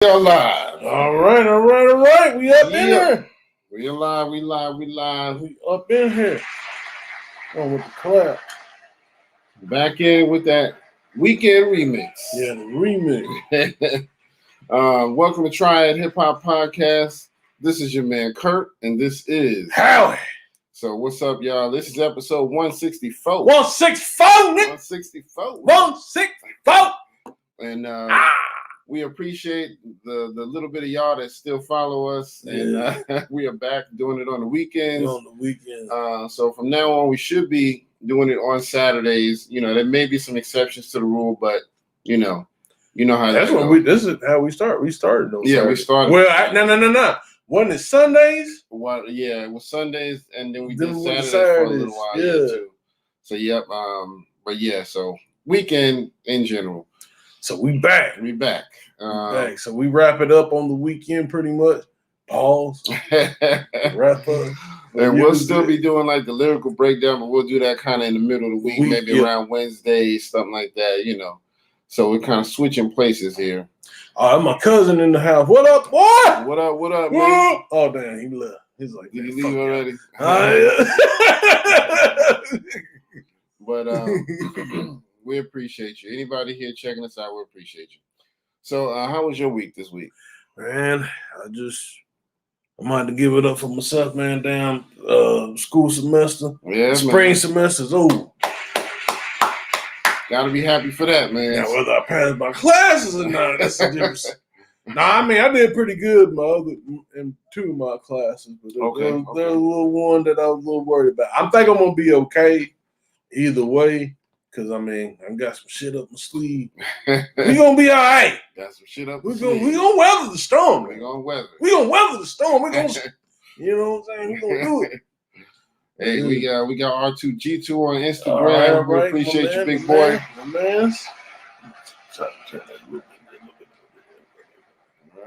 We are live. All right. We up in here. We alive. We live. We up in here. Going with the clap. Back in with that weekend remix. Yeah, the remix. Welcome to Triad Hip Hop Podcast. This is your man Kurt, and this is Howie. So what's up, y'all? This is episode 164. 164, nigga. 164. 164. And we appreciate the little bit of y'all that still follow us, and we are back doing it on the weekends. So from now on, we should be doing it on Saturdays. You know, there may be some exceptions to the rule, but you know how that's what we. This is how we start. We started those. Yeah, Saturdays. We started. Well, no. Wasn't it Sundays? Well, yeah, it was Sundays, and then we did Saturdays for a little while. Yeah. Too. So yep. But yeah, so weekend in general. So we back. We back. So we wrap it up on the weekend pretty much. Pause. Wrap up. And we'll still be doing like the lyrical breakdown, but we'll do that kind of in the middle of the week, maybe around Wednesday, something like that, you know. So we're kind of switching places here. My cousin in the house. What up, boy? What up, man? Oh, damn, he left. He's like, did he leave already? But we appreciate you. Anybody here checking us out, we appreciate you. So how was your week this week? Man, I'm about to give it up for myself, man. Damn, school semester. Yeah, spring semester's over. Gotta be happy for that, man. Now, whether I passed my classes or not, that's the difference. I mean, I did pretty good in two of my classes, but there's a little one that I was a little worried about. I think I'm gonna be okay either way, because I mean, I got some shit up my sleeve. We gonna be all right. Got some shit up. We gonna weather the storm. We gonna weather the storm. We gonna, you know what I'm saying? We gonna do it. Hey, we got R2G2 on Instagram. We appreciate you, big boy. Man.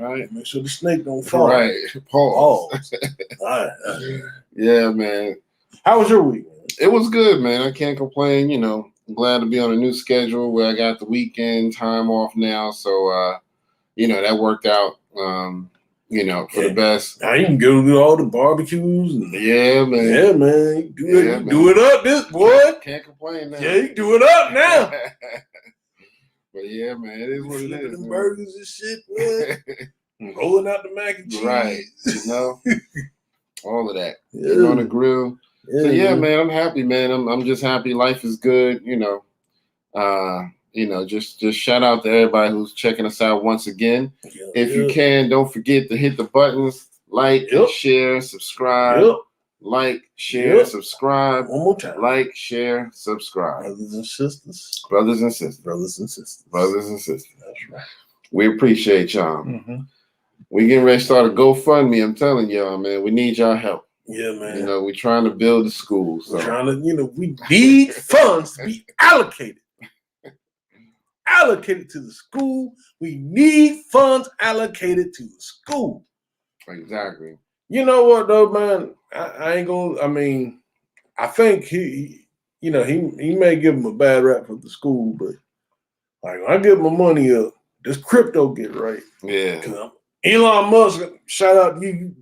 All right. Make sure the snake don't fall. Right. Pause. All right. Yeah, man. How was your week? It was good, man. I can't complain. You know, I'm glad to be on a new schedule where I got the weekend time off now. So, that worked out. For the best. Now you can go to all the barbecues. Yeah, man. Yeah, man. Do it up, this boy. Can't complain now. Yeah, you do it up now. But yeah, man, it is what it is. The burgers and shit, man. Rolling out the mac and cheese. Right. All of that. Yeah. On the grill. Yeah, so yeah, man, I'm happy, man. I'm just happy. Life is good, just shout out to everybody who's checking us out once again. If you can, don't forget to hit the buttons, like, share, subscribe. Like, share, subscribe. One more time. Like, share, subscribe. Brothers and sisters. That's right. We appreciate y'all. Mm-hmm. We getting ready to start a GoFundMe. I'm telling y'all, man, we need y'all help. Yeah, man. We're trying to build the school. So. We're trying to, we need funds to be allocated to the school. We need funds allocated to the school. Exactly. You know what though, man? I ain't gonna. I mean, I think he may give him a bad rap for the school, but like when I give my money up, this crypto get right. Yeah. Elon Musk, shout out to you.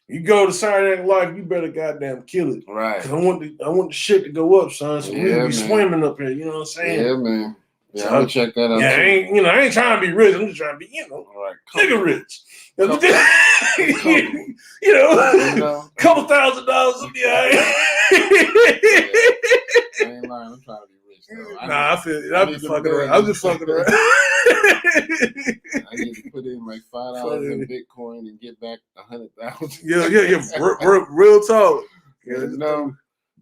You go to Saturday Night Live, you better goddamn kill it. Right. I want the shit to go up, son. So we'll be swimming up here. You know what I'm saying? Yeah, man. Yeah, I'm gonna check that out. Yeah, I ain't trying to be rich. I'm just trying to be, nigga rich. Couple $2,000 will be all right. I ain't lying. I'm trying to be rich. Though. I'm just fucking around. I need to put in like $5 in Bitcoin and get back 100,000. Yeah. Real talk.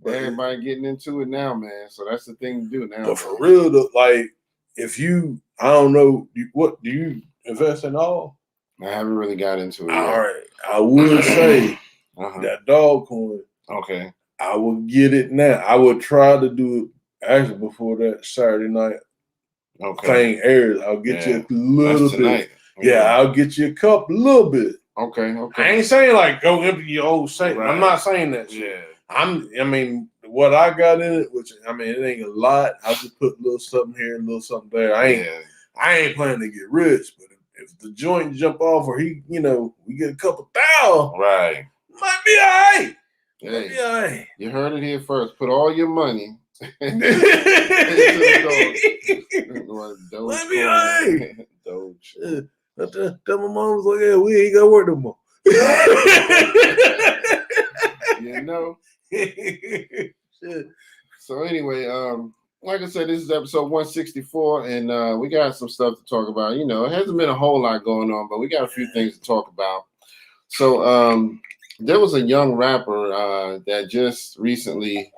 Everybody getting into it now, man. So that's the thing to do now. But for real, though, like if you, I don't know, what do you invest in all? I haven't really got into it. All right, I would say that dog coin. Okay, I would get it now. I would try to do it actually before that Saturday night thing airs. I'll get you a little bit. Okay. Yeah, I'll get you a little bit. Okay. I ain't saying like go empty your old safe. Right. I'm not saying that shit. Yeah. I mean, what I got in it, which I mean, it ain't a lot. I just put a little something here and a little something there. I ain't planning to get rich, but if the joint jump off or he, we get a couple thousand, right, might be all right. Hey, you heard it here first. Put all your money into the Doge. Let me Doge. Tell my mom was like, yeah, we ain't got to work no more. So anyway, like I said, this is episode 164, and we got some stuff to talk about. It hasn't been a whole lot going on, but we got a few things to talk about. So there was a young rapper that just recently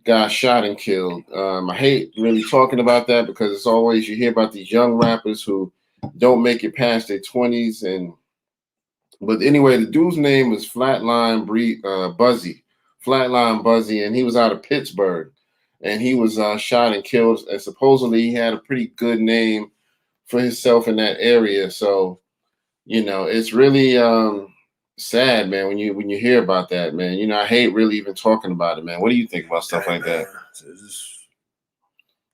got shot and killed. I hate really talking about that because it's always you hear about these young rappers who don't make it past their 20s. But anyway, the dude's name was Flatline Buzzy, and he was out of Pittsburgh. And he was shot and killed. And supposedly he had a pretty good name for himself in that area. So, it's really sad, man, when you hear about that, man. I hate really even talking about it, man. What do you think about stuff like that? It's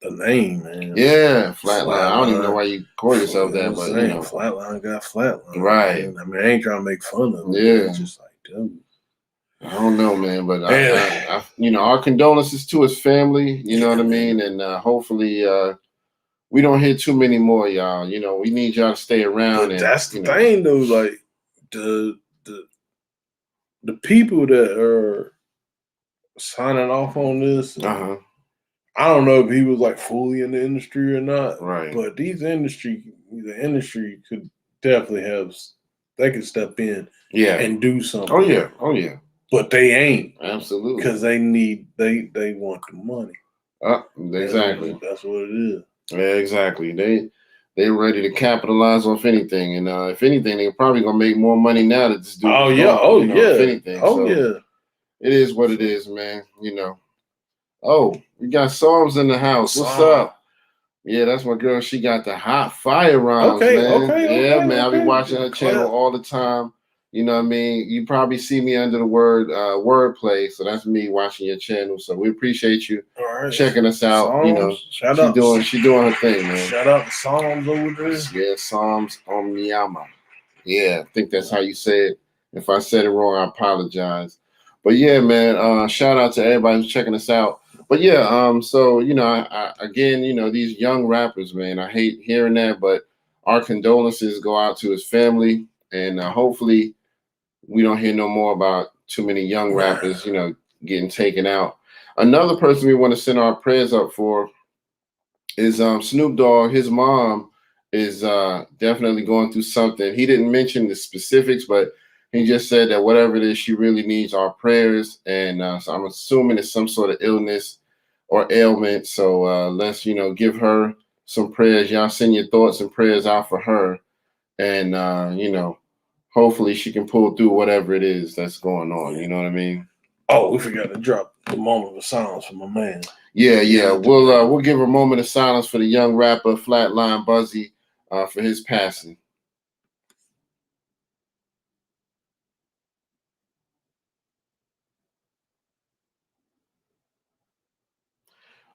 the name, man. Yeah, Flatline. I don't even know why you call yourself that, but Flatline got Flatline. Right. Man. I mean, I ain't trying to make fun of him. Yeah. It's just like, dude. I don't know, man, but I our condolences to his family. You know what I mean, and hopefully we don't hear too many more, y'all. We need y'all to stay around. But that's the thing, though. Like the people that are signing off on this. I don't know if he was like fully in the industry or not. Right. But the industry could definitely they could step in. Yeah. And do something. Oh yeah. But they ain't. Absolutely. Because they want the money. Exactly. That's what it is. Yeah, exactly. They're ready to capitalize off anything. And if anything, they're probably gonna make more money now that this dude if anything. It is what it is, man. Oh, we got Psalms in the house. What's up? Yeah, that's my girl. She got the hot fire rounds, man. Man. I be watching her channel all the time. You know what I mean? You probably see me under the word wordplay, so that's me watching your channel. So we appreciate you checking us out. Psalms, she doing her thing, man. Shout out to Psalms over there. Yeah, Psalms Omniama. Yeah, I think that's how you say it. If I said it wrong, I apologize. But yeah, man, shout out to everybody who's checking us out. But yeah, so again, these young rappers, man, I hate hearing that, but our condolences go out to his family, and hopefully we don't hear no more about too many young rappers, getting taken out. Another person we want to send our prayers up for is Snoop Dogg. His mom is definitely going through something. He didn't mention the specifics, but he just said that whatever it is, she really needs our prayers. And so I'm assuming it's some sort of illness or ailment. So let's, give her some prayers. Y'all send your thoughts and prayers out for her. And, hopefully she can pull through whatever it is that's going on. You know what I mean? Oh, we forgot to drop the moment of silence for my man. Yeah. We'll give a moment of silence for the young rapper Flatline Buzzy for his passing.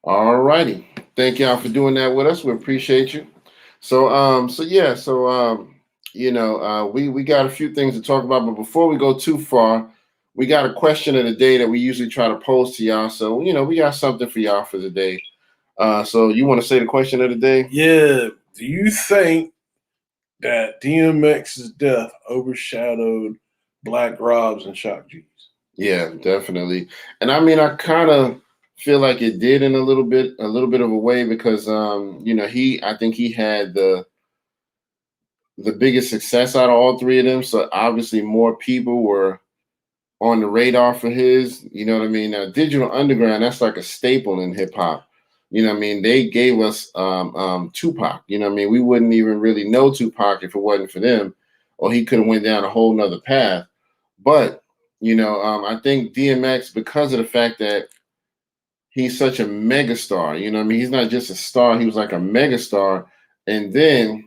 All righty. Thank y'all for doing that with us. We appreciate you. So we got a few things to talk about, but before we go too far, we got a question of the day that we usually try to pose to y'all. So, we got something for y'all for the day. So you want to say the question of the day? Yeah. Do you think that DMX's death overshadowed Black Robs and Shock G's? Yeah, definitely. And I mean, I kind of feel like it did in a little bit of a way because, I think he had the biggest success out of all three of them. So obviously more people were on the radar for his, you know what I mean? Now, Digital Underground, that's like a staple in hip hop. You know what I mean? They gave us Tupac. You know what I mean? We wouldn't even really know Tupac if it wasn't for them, or he could have went down a whole nother path. But, I think DMX, because of the fact that he's such a megastar, you know what I mean? He's not just a star, he was like a megastar. And then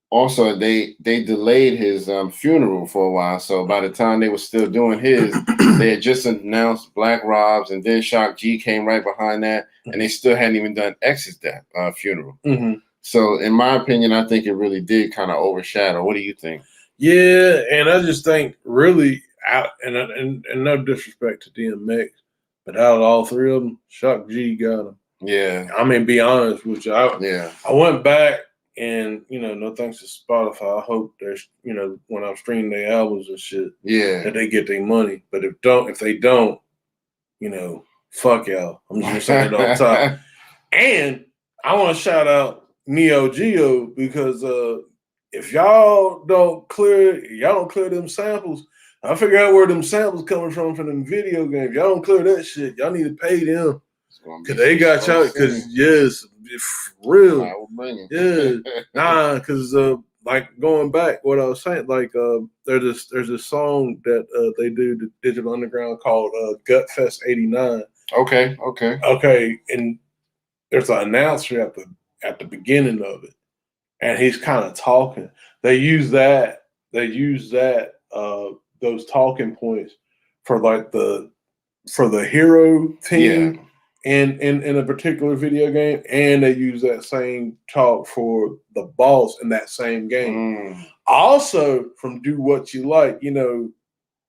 also they delayed his funeral for a while. So by the time they were still doing his, they had just announced Black Robs, and then Shock G came right behind that, and they still hadn't even done X's death funeral. Mm-hmm. So in my opinion, I think it really did kind of overshadow. What do you think? Yeah, and I just think really and no disrespect to DMX, but out of all three of them, Shock G got him. Yeah. I mean, be honest with you. I went back and, no thanks to Spotify, I hope there's, when I'm streaming their albums and shit, that they get their money. But if they don't, fuck y'all. I'm just saying it off top. And I want to shout out Neo Geo because if y'all don't clear them samples, I figure out where them samples coming from them video games. Y'all don't clear that shit. Y'all need to pay them. Cause they got y'all. Cause yes, real. Yeah, cause like going back, what I was saying, like there's this song that they do the Digital Underground called Gutfest '89. Okay, and there's an announcer at the beginning of it, and he's kind of talking. They use that those talking points for like the hero team in a particular video game, and they use that same talk for the boss in that same game. Also, from Do What You Like, do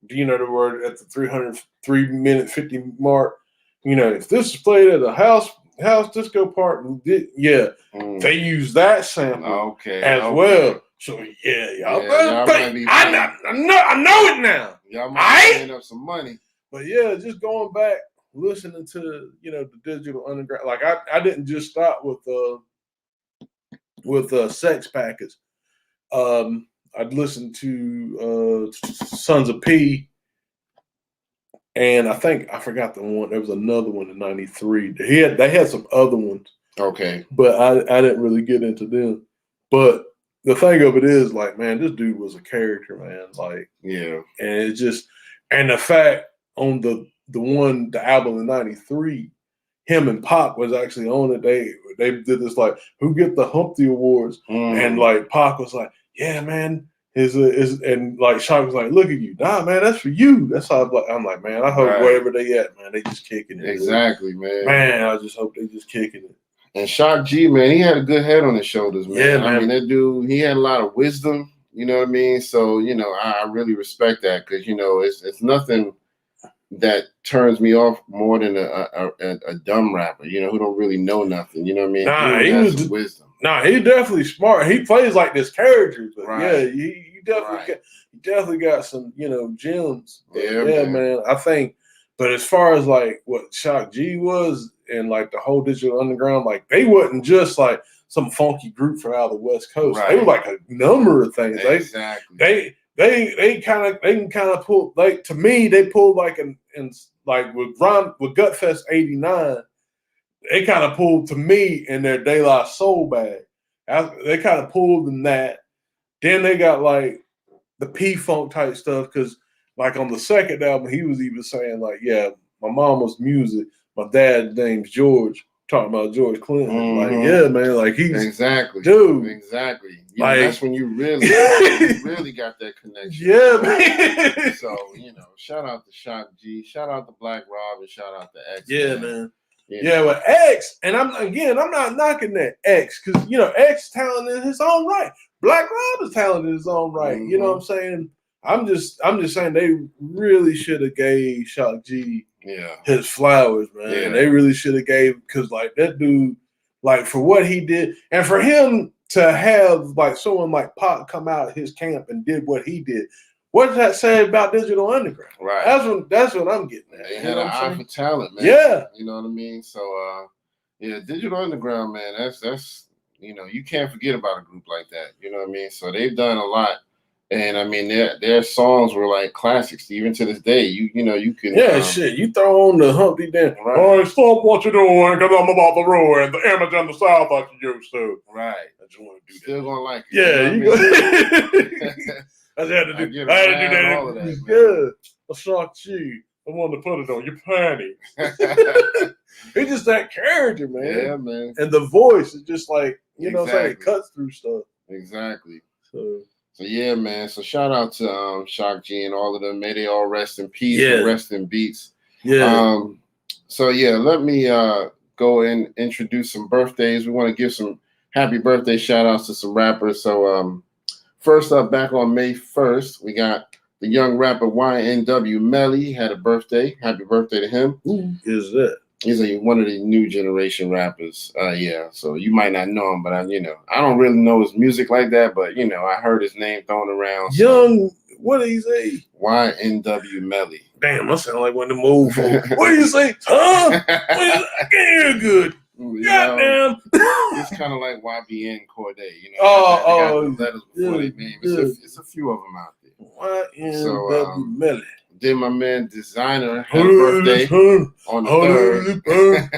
you know the word at the 3:03 50 mark? If this is played at a house disco park, they use that sample as well. So y'all better pay. I know it now. Y'all might end up some money. But yeah, just going back, listening to the Digital Underground. Like I didn't just stop with Sex Packets. I'd listened to Sons of P. And I forgot the one. There was another one in '93. They had some other ones. Okay. But I didn't really get into them. But the thing of it is, like, man, this dude was a character, man. Like, yeah. And it's just, and the fact on the album in '93, him and Pac was actually on it. They did this like, who get the Humpty Awards? And like Pac was like, yeah, man. And like Shock was like, look at you, nah, man, that's for you. That's how I'm like, man, I hope wherever they at, man, they just kicking it. Exactly, man. Man, I just hope they just kicking it. And Shock G, man, he had a good head on his shoulders, man. Yeah, man. I mean, that dude, he had a lot of wisdom. You know what I mean? So, I really respect that because it's nothing that turns me off more than a dumb rapper, who don't really know nothing. You know what I mean? Nah, he has some wisdom. Nah, he definitely smart. He plays like this character, but he definitely got some, gems. But yeah, man. I think, but as far as like what Shock G was and like the whole Digital Underground, like they wasn't just like some funky group from out of the West Coast. Right. They were like a number of things. Exactly. They can kind of pull, like, to me, they pulled like like with Gutfest '89. They kind of pulled to me in their De La Soul bag. They kind of pulled in that. Then they got like the P-Funk type stuff because like on the second album, he was even saying like, yeah, my mama's music, my dad's name's George, talking about George Clinton. Like, yeah, man, like he's dude. Exactly. Like, that's when you really got that connection. Yeah, man. So, shout out to Shock G, shout out to Black Rob, and shout out to X. Yeah, man. Yeah, with X, and I'm not knocking that X because X talented in his own right. Black Rob is talented in his own right. You know what I'm saying? I'm just saying they really should have gave Shock G his flowers, man. Yeah. They really should have gave because like that dude, like for what he did, and for him to have like someone like Pac come out of his camp and did what he did. What does that say about Digital Underground? Right. That's what I'm getting at. They had an eye for talent, man. Yeah. You know what I mean? So, Digital Underground, man, that's you can't forget about a group like that. You know what I mean? So they've done a lot. And I mean, their songs were like classics, even to this day. You can shit. You throw on the Humpty Dance. Right. All right, stop what you're doing because I'm about to ruin the image on the South like you used to. Right. I just want to do Still that. Gonna like it. Yeah, you go. I had to do that. All of that, I shocked you. I wanted to put it on your panties. He's just that character, man. Yeah, man. And the voice is just like, what I'm saying, it cuts through stuff. Exactly. So yeah, man. So shout out to Shock G and all of them. May they all rest in peace and rest in beats. Yeah. So let me go and introduce some birthdays. We want to give some happy birthday shout outs to some rappers. So first up, back on May 1st, we got the young rapper Ynw Mellie had a birthday. Happy birthday to him. Who is that? He's one of the new generation rappers. So you might not know him, but I don't really know his music like that, but I heard his name thrown around. Young, what did he say? Ynw Mellie. Damn, I sound like one of them old folks. What do you say? Huh? I can't hear good. Goddamn. It's kind of like YBN Corday. They got the letters before they name. It's a few of them out there. Ynw Mellie. Then my man Designer had a birthday on the 3rd.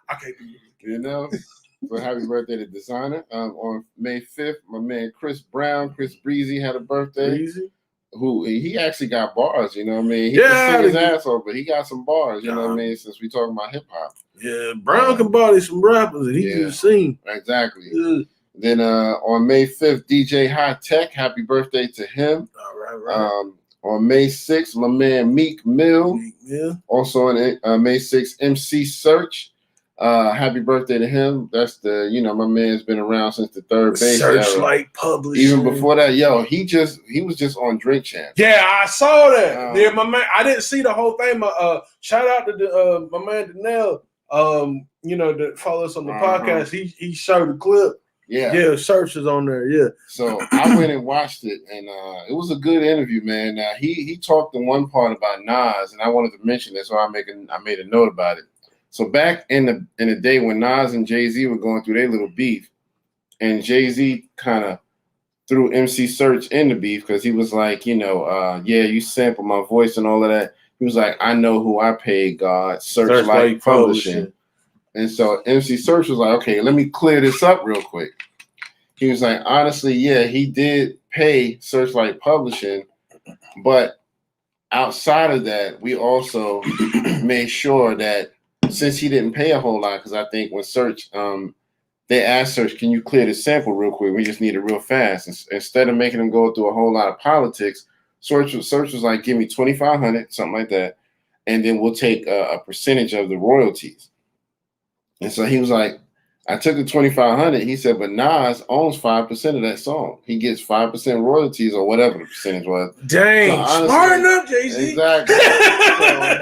I can't do it. So happy birthday to Designer. On May 5th, my man Chris Breezy had a birthday. Breezy? Who he actually got bars, He can sing his ass off, but he got some bars, since we talking about hip hop. Yeah, Brown can body some rappers and he can sing. Exactly. Yeah. Then on May 5th, DJ High Tech, happy birthday to him. All right. On May 6th, my man Meek Mill. Also on May 6th, MC Search. Happy birthday to him. That's my man's been around since the third base. Searchlight Publishing. Even before that, he was just on Drink Champ. Yeah, I saw that. My man, I didn't see the whole thing. Shout out to my man Danelle. That follow us on the podcast. He showed the clip. Yeah, Search is on there. Yeah. So I went and watched it, and it was a good interview, man. He talked in one part about Nas, and I wanted to mention this, so I made a note about it. So back in the day when Nas and Jay-Z were going through their little beef, and Jay-Z kind of threw MC Search in the beef because he was like, you sampled my voice and all of that. He was like, I know who I paid, God, Searchlight Publishing. And so MC Search was like, okay, let me clear this up real quick. He was like, honestly, yeah, he did pay Searchlight Publishing, but outside of that, we also made sure that since he didn't pay a whole lot, because I think when Search, they asked Search, can you clear the sample real quick? We just need it real fast. Instead of making him go through a whole lot of politics, Search was like, give me $2,500, something like that, and then we'll take a percentage of the royalties. And so he was like, I took the $2,500. He said, but Nas owns 5% of that song. He gets 5% royalties or whatever the percentage was. Dang, so honestly, smart enough, Jay-Z. Exactly. So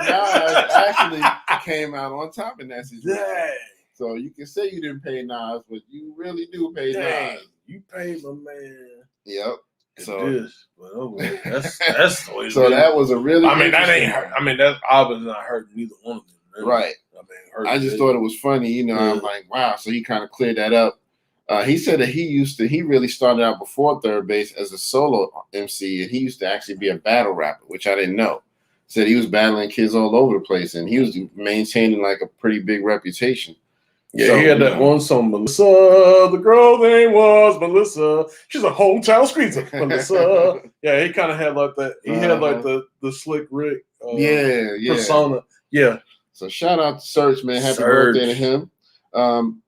Nas actually came out on top in that situation. Dang. So you can say you didn't pay Nas, but you really do pay Nas. You paid my man. Yep. So that's the way. So that was a really. That ain't hurt. That's obviously not hurting neither one of them. Really. Right. I just thought it was funny, I'm like, wow. So he kind of cleared that up. He said that he really started out before third base as a solo MC, and he used to actually be a battle rapper, which I didn't know. Said he was battling kids all over the place, and he was maintaining like a pretty big reputation. Yeah, so, he had that one song, Melissa. The girl name was Melissa. She's a hometown squeezer, Melissa. Yeah, he kind of had like that. He had like the Slick Rick persona. Yeah. So shout out to Search, man. Happy birthday to him.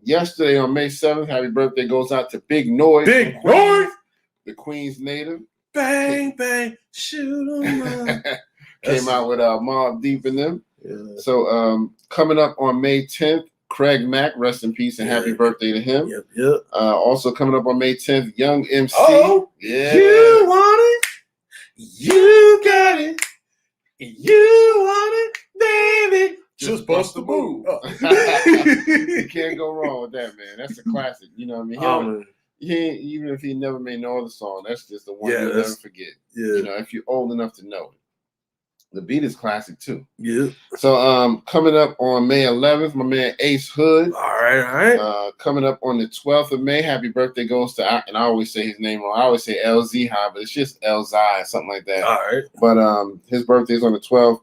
Yesterday on May 7th, happy birthday goes out to Big Noise. Big Noise? The Queens native. Bang, bang, shoot 'em up. Came out with Mobb Deep in them. Yeah. So coming up on May 10th, Craig Mack, rest in peace and happy birthday to him. Yep. Also coming up on May 10th, Young MC. Oh, yeah. You want it? You got it. You want it, baby. Just bust the move. You can't go wrong with that, man. That's a classic. You know what I mean? Even if he never made no other song, that's just the one you'll never forget. Yeah. If you're old enough to know it. The beat is classic too. Yeah. So coming up on May 11th, my man Ace Hood. All right. Coming up on the 12th of May, happy birthday goes to, and I always say his name wrong. I always say LZ High, but it's just Elzai, something like that. All right. But his birthday is on the 12th.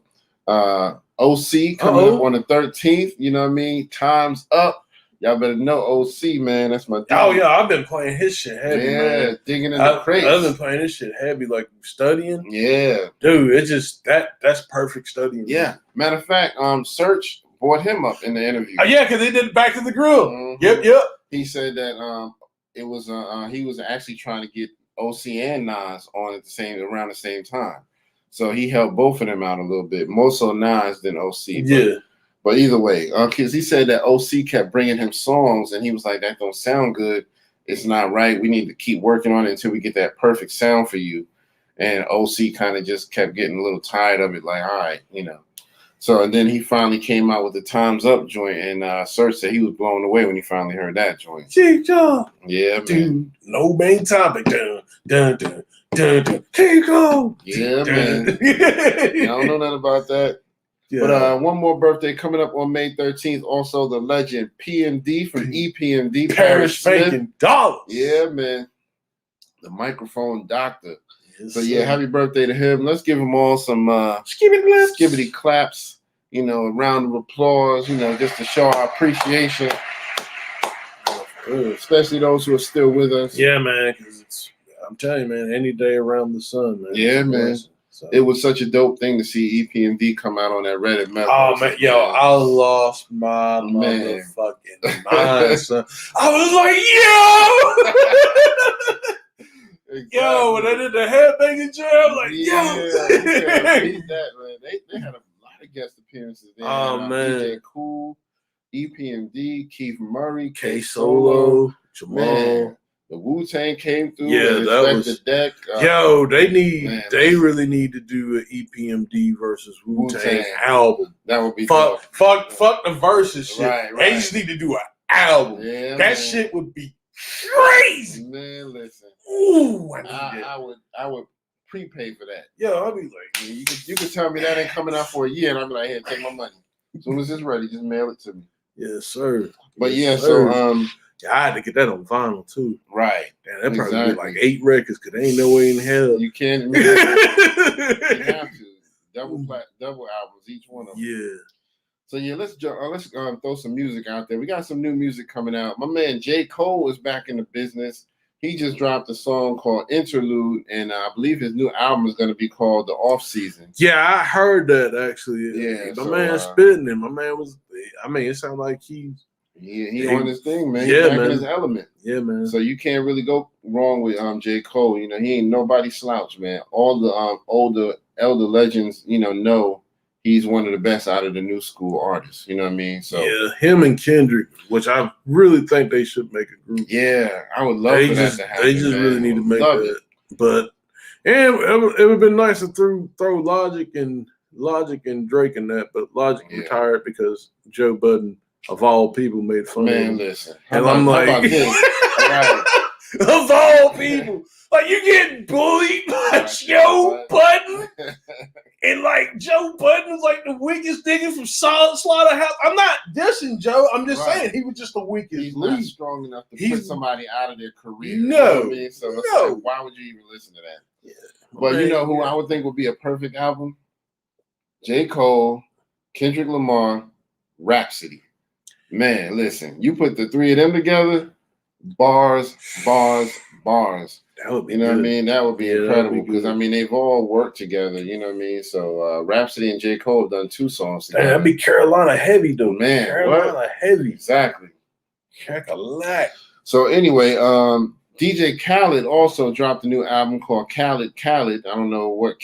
OC coming up on the 13th. You know what I mean? Time's Up. Y'all better know OC, man. That's my dude. Oh, yeah. I've been playing his shit heavy, man. Digging in the crates. I've been playing his shit heavy, like studying. Yeah. Dude, it's just that's perfect studying. Yeah. Man. Matter of fact, Search brought him up in the interview. Yeah, because they did Back to the Grill. Mm-hmm. Yep. He said that it was he was actually trying to get OC and Nas on around the same time. So he helped both of them out a little bit, more so Nas than OC. Yeah. But either way, because he said that OC kept bringing him songs, and he was like, "That don't sound good. It's not right. We need to keep working on it until we get that perfect sound for you." And OC kind of just kept getting a little tired of it, like, all right, So, and then he finally came out with the Time's Up joint, and Serge said he was blown away when he finally heard that joint. Yeah, man. No main topic. Dun, dun, dun, dun, dun. Chico. Yeah, man. I don't know nothing about that. Yeah. But one more birthday coming up on May 13th. Also, the legend PMD from EPMD. Paris Faking Dollars. Yeah, man. The microphone doctor. Yes, so, yeah, happy birthday to him. Let's give him all some skibbity claps, a round of applause, just to show our appreciation. Especially those who are still with us. Yeah, man. Because I'm telling you, man, any day around the sun, man. Yeah, man. So. It was such a dope thing to see EPMD come out on that Reddit memo. Oh, man. Yo, I lost my motherfucking mind, son. I was like, yo! Exactly. Yo, when I did the headbanging jam, like, beat that, man. They had a lot of guest appearances there. Oh, man. DJ Cool, EPMD, Keith Murray, K Solo, Jamal. Man. The Wu-Tang came through. Yeah, that was the deck. Yo, they really need to do an EPMD versus Wu-Tang album. That would be fuck the versus shit. Right. They just need to do an album. Yeah, that shit would be crazy. Man, listen. Ooh, I would prepay for that. Yo, I'll be like, you could tell me that ain't coming out for a year, and I'll be like, here, take my money. As soon as it's ready, just mail it to me. Yes, sir. But yes, sir. I had to get that on vinyl too. Right. Damn, that probably be like 8 records because there ain't no way in hell. You can't. You have to double albums, each one of them. Yeah. So yeah, let's throw some music out there. We got some new music coming out. My man J. Cole is back in the business. He just dropped a song called Interlude, and I believe his new album is going to be called The Off Season. Yeah, I heard that actually. Yeah, my man spitting it. My man was. It sounded like he on his thing, man. Yeah, He's back man. in his element. Yeah, man. So you can't really go wrong with J. Cole. He ain't nobody slouch, man. All the elder legends, know he's one of the best out of the new school artists. You know what I mean? So yeah, him and Kendrick, which I really think they should make a group. Yeah, I would love for that to happen. They just really need to make that. But it would have been nice to throw Logic and Drake in that, but Logic retired because Joe Budden, of all people, made fun of him. Listen. And I'm like, of all people, like you getting bullied by Joe Budden, and like Joe Budden was like the weakest nigga from Slaughterhouse. I'm not dissing Joe. I'm just saying he was just the weakest. He's not strong enough to put somebody out of their career. No, you know what I mean? So it's like, why would you even listen to that? Yeah. But you know who I would think would be a perfect album? J. Cole, Kendrick Lamar, Rhapsody. Man, listen, you put the three of them together, bars. That would be what I mean? That would be incredible because, they've all worked together, you know what I mean? So, Rhapsody and J. Cole have done 2 songs together. That'd be Carolina heavy, though. Man, Carolina heavy. Exactly. Check-a-lack. So, anyway, DJ Khaled also dropped a new album called Khaled. I don't know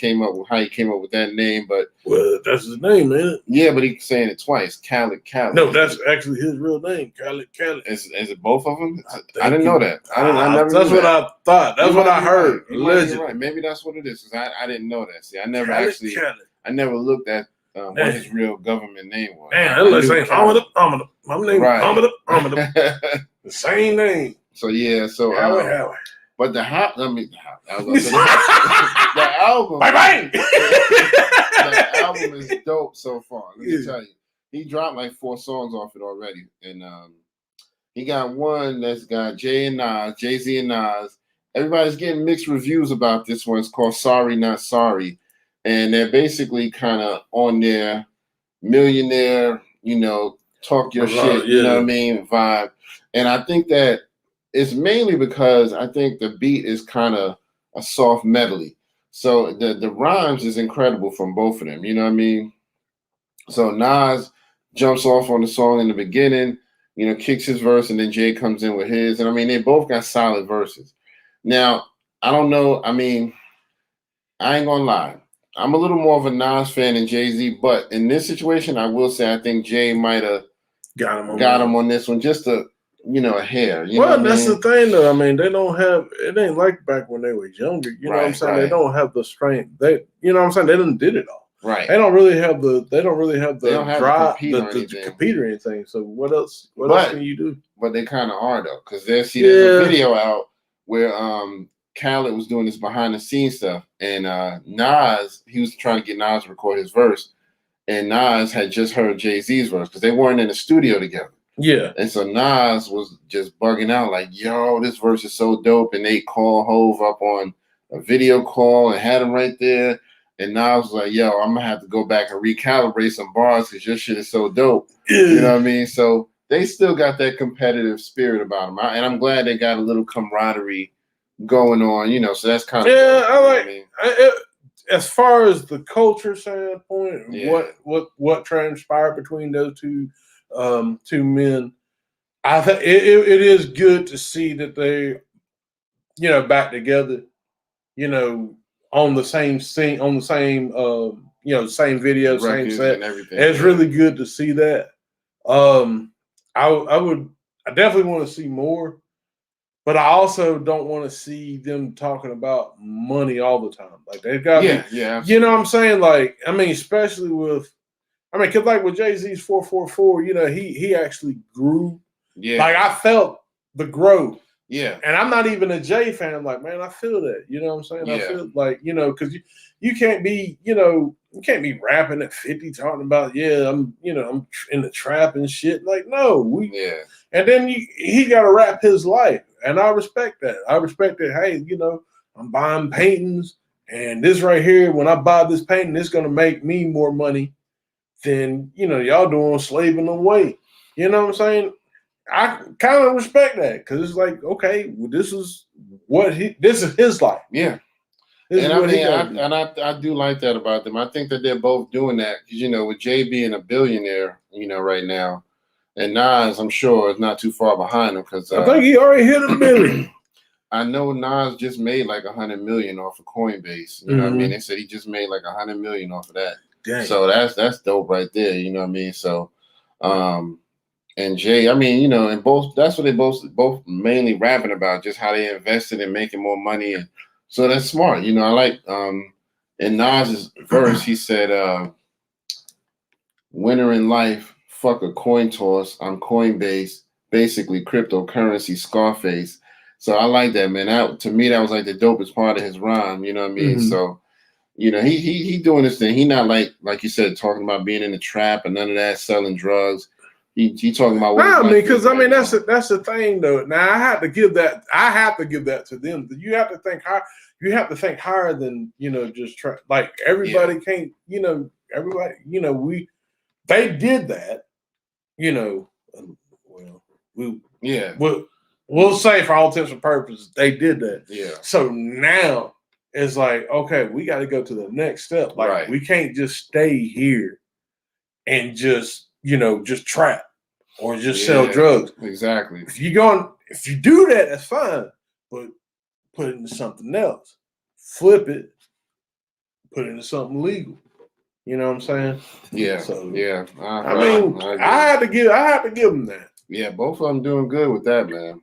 how he came up with that name, but well, that's his name, man. Yeah, but he's saying it twice. Khaled. No, that's actually his real name. Khaled. Is it both of them? I didn't know that. I never. That's what I thought. That's what I heard. Right. Maybe that's what it is. Because I didn't know that. See, I never I never looked at what his real government name was. Man, let's say Ahmed. My name is Ahmed. The same name. So yeah, Howard. But the album. Bang! The album is dope so far. Let me tell you, he dropped like 4 songs off it already, and he got one that's got Jay Z and Nas. Everybody's getting mixed reviews about this one. It's called Sorry Not Sorry, and they're basically kind of on their millionaire, talk your shit, you know what I mean, vibe. And I think that it's mainly because I think the beat is kind of a soft medley. So the rhymes is incredible from both of them, you know what I mean? So Nas jumps off on the song in the beginning, kicks his verse, and then Jay comes in with his. And they both got solid verses. Now, I don't know. I ain't gonna lie. I'm a little more of a Nas fan than Jay-Z, but in this situation, I will say I think Jay might have got him on this one just a hair. Well, that's the thing, though. I mean, they don't have it. Ain't like back when they were younger. You know what I'm saying? Right. They don't have the strength. They done did it all. Right. They don't really have the drive to compete or anything. So what else? What else can you do? But they kind of are though, because there's a video out where Khaled was doing this behind the scenes stuff, and Nas, he was trying to get Nas to record his verse, and Nas had just heard Jay-Z's verse because they weren't in the studio together. Yeah. And so Nas was just bugging out like, yo, this verse is so dope. And they called Hove up on a video call and had him right there. And Nas was like, yo, I'm going to have to go back and recalibrate some bars because your shit is so dope. You know what I mean? So they still got that competitive spirit about them. And I'm glad they got a little camaraderie going on, so that's kind of dope, I like as far as the culture standpoint, what transpired between those two men, I think it is good to see that they, back together, on the same scene, on the same, same video, same set. And everything. It's really good to see that. I definitely want to see more, but I also don't want to see them talking about money all the time. Like they've got, you know what I'm saying? Like, I mean, especially with. Cause like with Jay-Z's 444, he actually grew. Yeah. Like I felt the growth. Yeah. And I'm not even a Jay fan. I'm like, man, I feel that. You know what I'm saying? Yeah. I feel like, cause you can't be, you can't be rapping at 50 talking about, I'm in the trap and shit. Like, no, and then he got to rap his life. And I respect that. I respect that. Hey, I'm buying paintings and this right here, when I buy this painting, it's going to make me more money than y'all doing slaving away. You know what I'm saying? I kind of respect that because it's like, okay, well, this is his life. Yeah. And I do like that about them. I think that they're both doing that because with Jay being a billionaire, right now, and Nas, I'm sure is not too far behind him because I think he already hit $1 billion. I know Nas just made like $100 million off of Coinbase. You know what I mean? They said he just made like $100 million off of that. Dang. So that's dope right there. You know what I mean? So, and Jay, and both, that's what they both mainly rapping about, just how they invested in making more money. And so that's smart. I like, in Nas's verse, he said, winner in life, fuck a coin toss on Coinbase, basically cryptocurrency Scarface. So I like that, man. To me, that was like the dopest part of his rhyme. You know what I mean? So, he doing this thing. He not like you said, talking about being in the trap and none of that, selling drugs. He talking about what because that's the thing though. Now I have to give that to them. You have to think high. You have to think higher than just try. Like everybody can't. Everybody. They did that. We'll say for all intents and purposes they did that. Yeah. So now. It's like, okay, we got to go to the next step. Like, we can't just stay here and just trap or just sell drugs. Exactly. If you do that, that's fine. But put it into something else. Flip it. Put it into something legal. You know what I'm saying? Yeah. So, yeah. I had to give them that. Yeah, both of them doing good with that, man.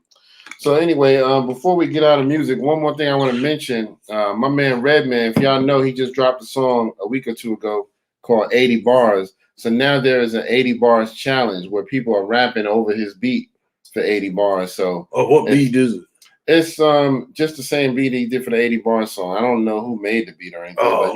So anyway, before we get out of music, one more thing I want to mention. My man Redman, if y'all know, he just dropped a song a week or two ago called 80 Bars. So now there is an 80 Bars challenge where people are rapping over his beat for 80 bars. So what beat is it? It's just the same beat he did for the 80 Bars song. I don't know who made the beat or anything, but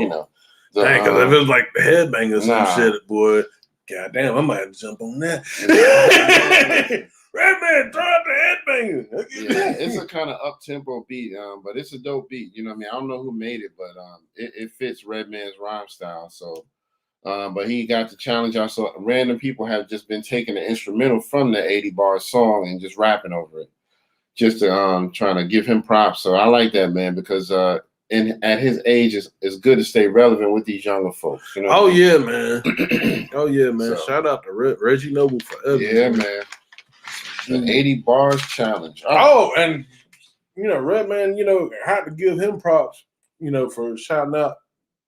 dang, because if it was like the Headbangers and shit, boy, goddamn, I might have to jump on that. Redman, throw out the Headbangers. Yeah, it's a kind of up-tempo beat, but it's a dope beat. You know what I mean? I don't know who made it, but it fits Redman's rhyme style. So, but he got the challenge out. So random people have just been taking the instrumental from the 80 bar song and just rapping over it, just to trying to give him props. So I like that, man, because at his age, it's good to stay relevant with these younger folks. You know yeah, man. So, shout out to Reggie Noble forever. Yeah, man. The 80 bars challenge. And Redman, had to give him props, for shouting out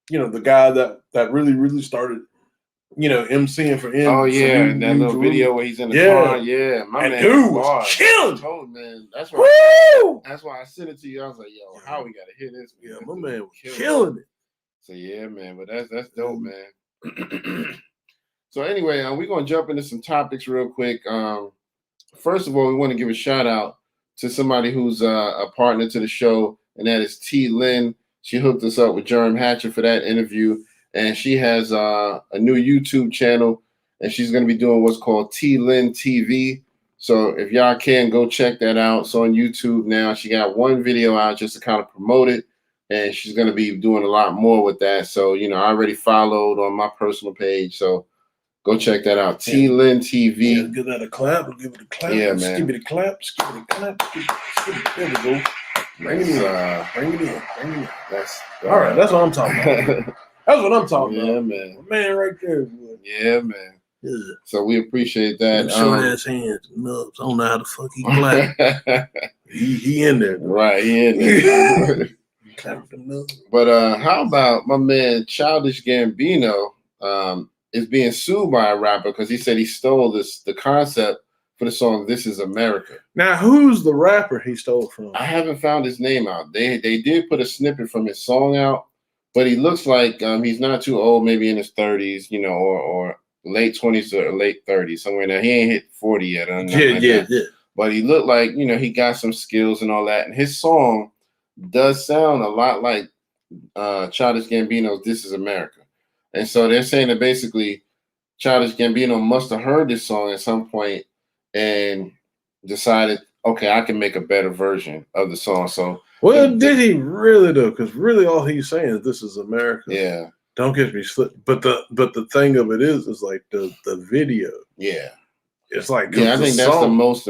the guy that really started, MCing for him. Oh yeah, and that little video where he's in the car. Yeah, my man. Dude was killing. Oh man, that's why. That's why I sent it to you. I was like, yo, how we gotta hear this? Yeah, my man was killing it. So yeah, man, but that's dope, man. So anyway, we're gonna jump into some topics real quick. First of all, we want to give a shout out to somebody who's a partner to the show, and that is T. Lynn. She hooked us up with Jerm Hatcher for that interview, and she has a new YouTube channel, and she's going to be doing what's called T. Lynn TV. So if y'all can, go check that out. It's on YouTube now. She got one video out just to kind of promote it, and she's going to be doing a lot more with that. So, I already followed on my personal page, so go check that out. T. Lynn TV. Yeah, give that a clap. We'll give it a clap. Yeah, man. Give it a clap. Give it a clap. There we go. Bring it in. Bring it in. That's all right. That's what I'm talking about. That's what I'm talking about. Yeah, man. My man right there. Boy. Yeah, man. Yeah. So we appreciate that. Short ass hands, nubs. I don't know how the fuck he clap. he in there. Right, he in there. Clap the nubs. But how about my man Childish Gambino? Is being sued by a rapper because he said he stole the concept for the song "This Is America." Now, who's the rapper he stole from? I haven't found his name out. They did put a snippet from his song out, but he looks like he's not too old, maybe in his 30s, or late 20s or late 30s, somewhere in there. He ain't hit 40 yet. Yeah. But he looked like he got some skills and all that, and his song does sound a lot like Childish Gambino's "This Is America." And so they're saying that basically Childish Gambino must have heard this song at some point and decided, okay, I can make a better version of the song. So, did he really though? Because really, all he's saying is "This is America." Yeah. Don't get me slipped. But the thing of it is like the video. Yeah. It's like I think that's the most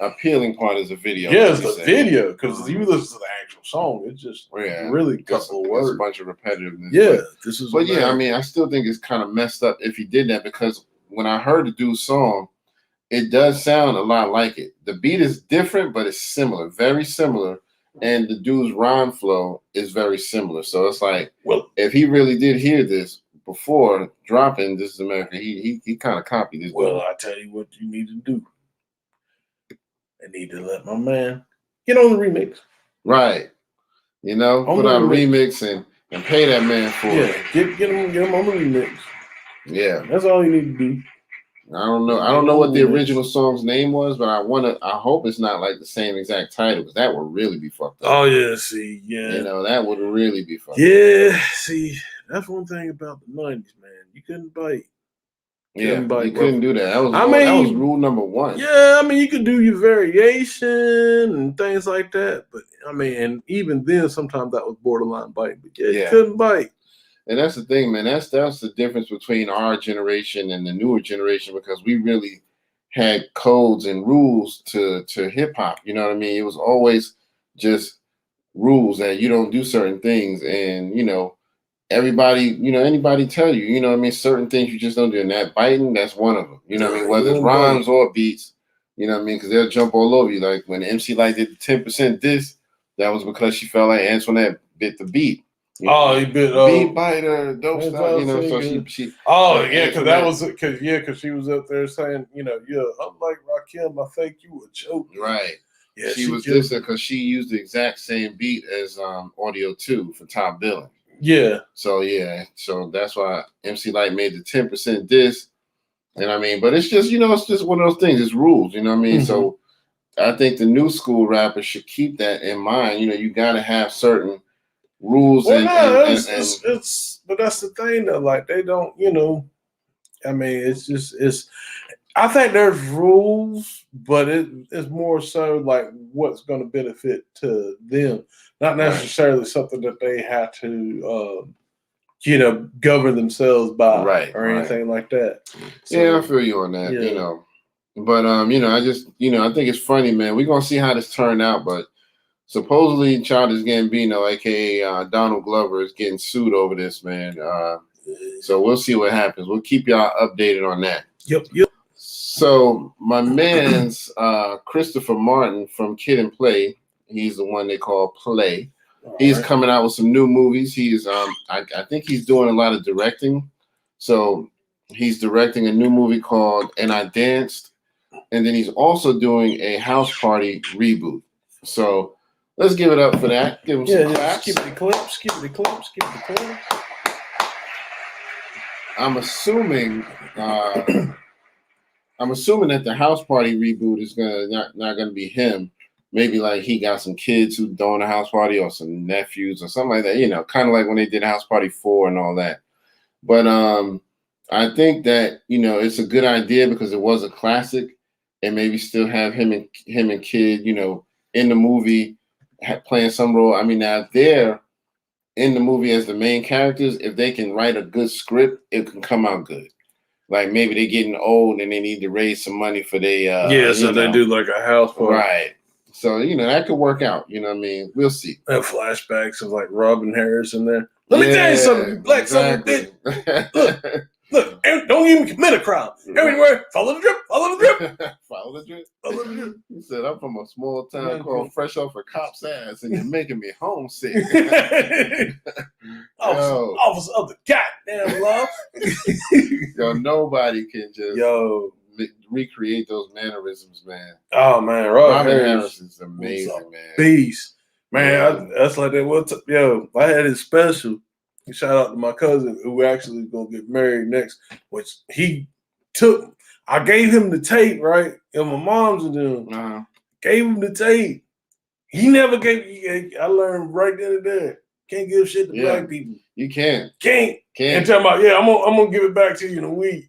appealing part is the video. Yeah, it's the video because you listen to the actual song, it's just really a couple of words, a bunch of repetitiveness. Yeah, this is. But yeah, I mean, I still think it's kind of messed up if he did that because when I heard the dude's song, it does sound a lot like it. The beat is different, but it's similar, very similar, and the dude's rhyme flow is very similar. So it's like, well, if he really did hear this before dropping "This Is America," he kind of copied this. Well, I tell you what you need to do. I need to let my man get on the remix. Right. Put out a remix and pay that man for it. Get him on the remix. Yeah. That's all you need to do. I don't know what the original song's name was, but I hope it's not like the same exact title because that would really be fucked up. Oh yeah, see, yeah. That would really be fucked up. Yeah, see, that's one thing about the 90s, man. You couldn't bite. You couldn't do that. That was rule number one. Yeah, I mean, you could do your variation and things like that, but I mean, and even then, sometimes that was borderline biting. But you couldn't bite. And that's the thing, man. That's the difference between our generation and the newer generation because we really had codes and rules to hip hop. You know what I mean? It was always just rules that you don't do certain things, and everybody, anybody tell you, certain things you just don't do. And that biting, that's one of them. You know what I mean? Whether it's rhymes or beats, because they'll jump all over you. Like when MC Light did the 10% diss, that was because she felt like Antoinette bit the beat. He bit beat biter, dope stuff. So she. Oh yeah, because that was because she was up there saying, unlike Rakim, I think you a joke. Right. Yeah, she was dissing because she used the exact same beat as Audio 2 for Top Billing. Yeah. So that's why MC Light made the 10% diss. And I mean, but it's just, it's just one of those things. It's rules, you know what I mean? Mm-hmm. So I think the new school rappers should keep that in mind. You got to have certain rules. Well, but that's the thing though. Like they don't, I mean, it's. I think there's rules, but it's more so like what's going to benefit to them, not necessarily something that they have to, govern themselves by, or anything like that. So, yeah, I feel you on that. But I just, I think it's funny, man. We're gonna see how this turned out, but supposedly Childish Gambino, aka Donald Glover, is getting sued over this, man. So we'll see what happens. We'll keep y'all updated on that. Yep. So my man's Christopher Martin from Kid and Play, he's the one they call Play. He's coming out with some new movies. He's I think he's doing a lot of directing. So he's directing a new movie called And I Danced. And then he's also doing a House Party reboot. So let's give it up for that. Give him some claps. Skip the clips. I'm assuming that the House Party reboot is not gonna be him. Maybe like he got some kids who throwing a house party or some nephews or something like that. You know, kind of like when they did House Party 4 and all that. But I think that it's a good idea because it was a classic, and maybe still have him and kid in the movie playing some role. I mean, now if they're in the movie as the main characters, if they can write a good script, it can come out good. Like maybe they're getting old and they need to raise some money for their they do like a house party. Right. So that could work out. You know what I mean? We'll see. Have flashbacks of like Robin Harris in there. Let me tell you something, you black son of a bitch. Look, don't even commit a crime. Everywhere, follow the drip. Follow the drip. He said, I'm from a small town called Fresh Off a Cop's Ass, and you're making me homesick. Officer of the goddamn law. Nobody can just recreate those mannerisms, man. Oh, man. Robin Harris is amazing, man. Beast. Man, that's like that. I had his special. Shout out to my cousin who actually is going to get married next, which I gave him the tape, right? And my mom's and them gave him the tape. He never I learned right then and there. Can't give shit to black people. You can't. Can't. And talking about, I'm going to give it back to you in a week.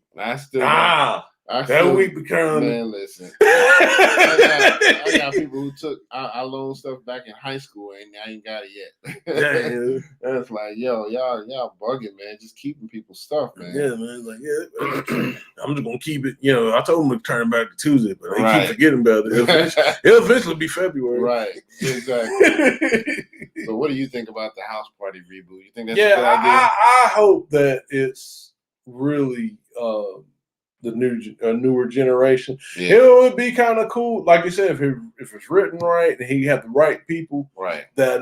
That week become. Man, listen. I got people who took I loaned stuff back in high school and I ain't got it yet. That's like, y'all bugging, man. Just keeping people's stuff, man. Yeah, man. Like, I'm just gonna keep it. I told him to turn back to Tuesday, but he keep forgetting about it. It'll eventually be February. Right. Exactly. So, what do you think about the House Party reboot? You think that's a good idea? I hope that it's really the newer generation. Yeah. It would be kind of cool, like you said, if it's written right and he had the right people, right? That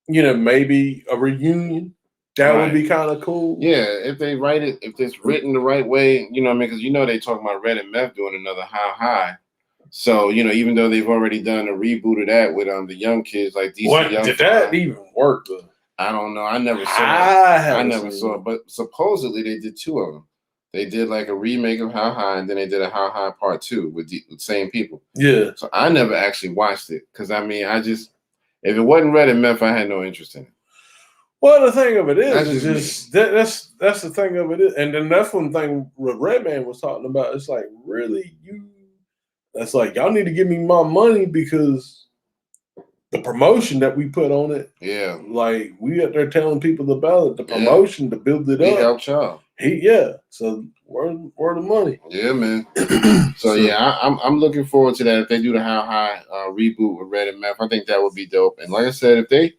maybe a reunion that would be kind of cool. Yeah, if they write it, if it's written the right way, because they talking about Red and Meth doing another How High. So even though they've already done a reboot of that with the young kids like these. Did that even work though? I don't know. I never saw it. I never saw it, but supposedly they did 2 of them. They did like a remake of How High, and then they did a How High Part 2 with the same people. Yeah. So I never actually watched it because if it wasn't Red and Meth, I had no interest in it. Well, the thing of it is, that's the thing of it is, and then that's one thing what Redman was talking about. It's like really that's like y'all need to give me my money because the promotion that we put on it. Yeah. Like we up there telling people about it, the promotion to build it up. He helped y'all. So where the money? Yeah, man. So I'm looking forward to that. If they do the How High reboot with Red and Meth, I think that would be dope. And like I said, if they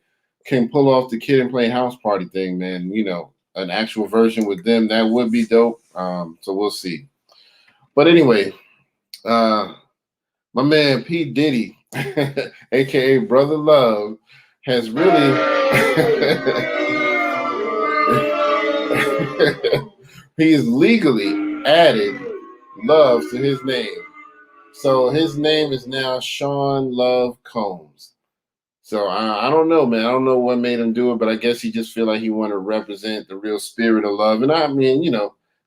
can pull off the Kid and Play House Party thing, man, an actual version with them, that would be dope. So we'll see. But anyway, my man P. Diddy, aka Brother Love, has really he's legally added Love to his name. So his name is now Sean Love Combs. So I don't know, man. I don't know what made him do it, but I guess he just feel like he want to represent the real spirit of love. And I mean,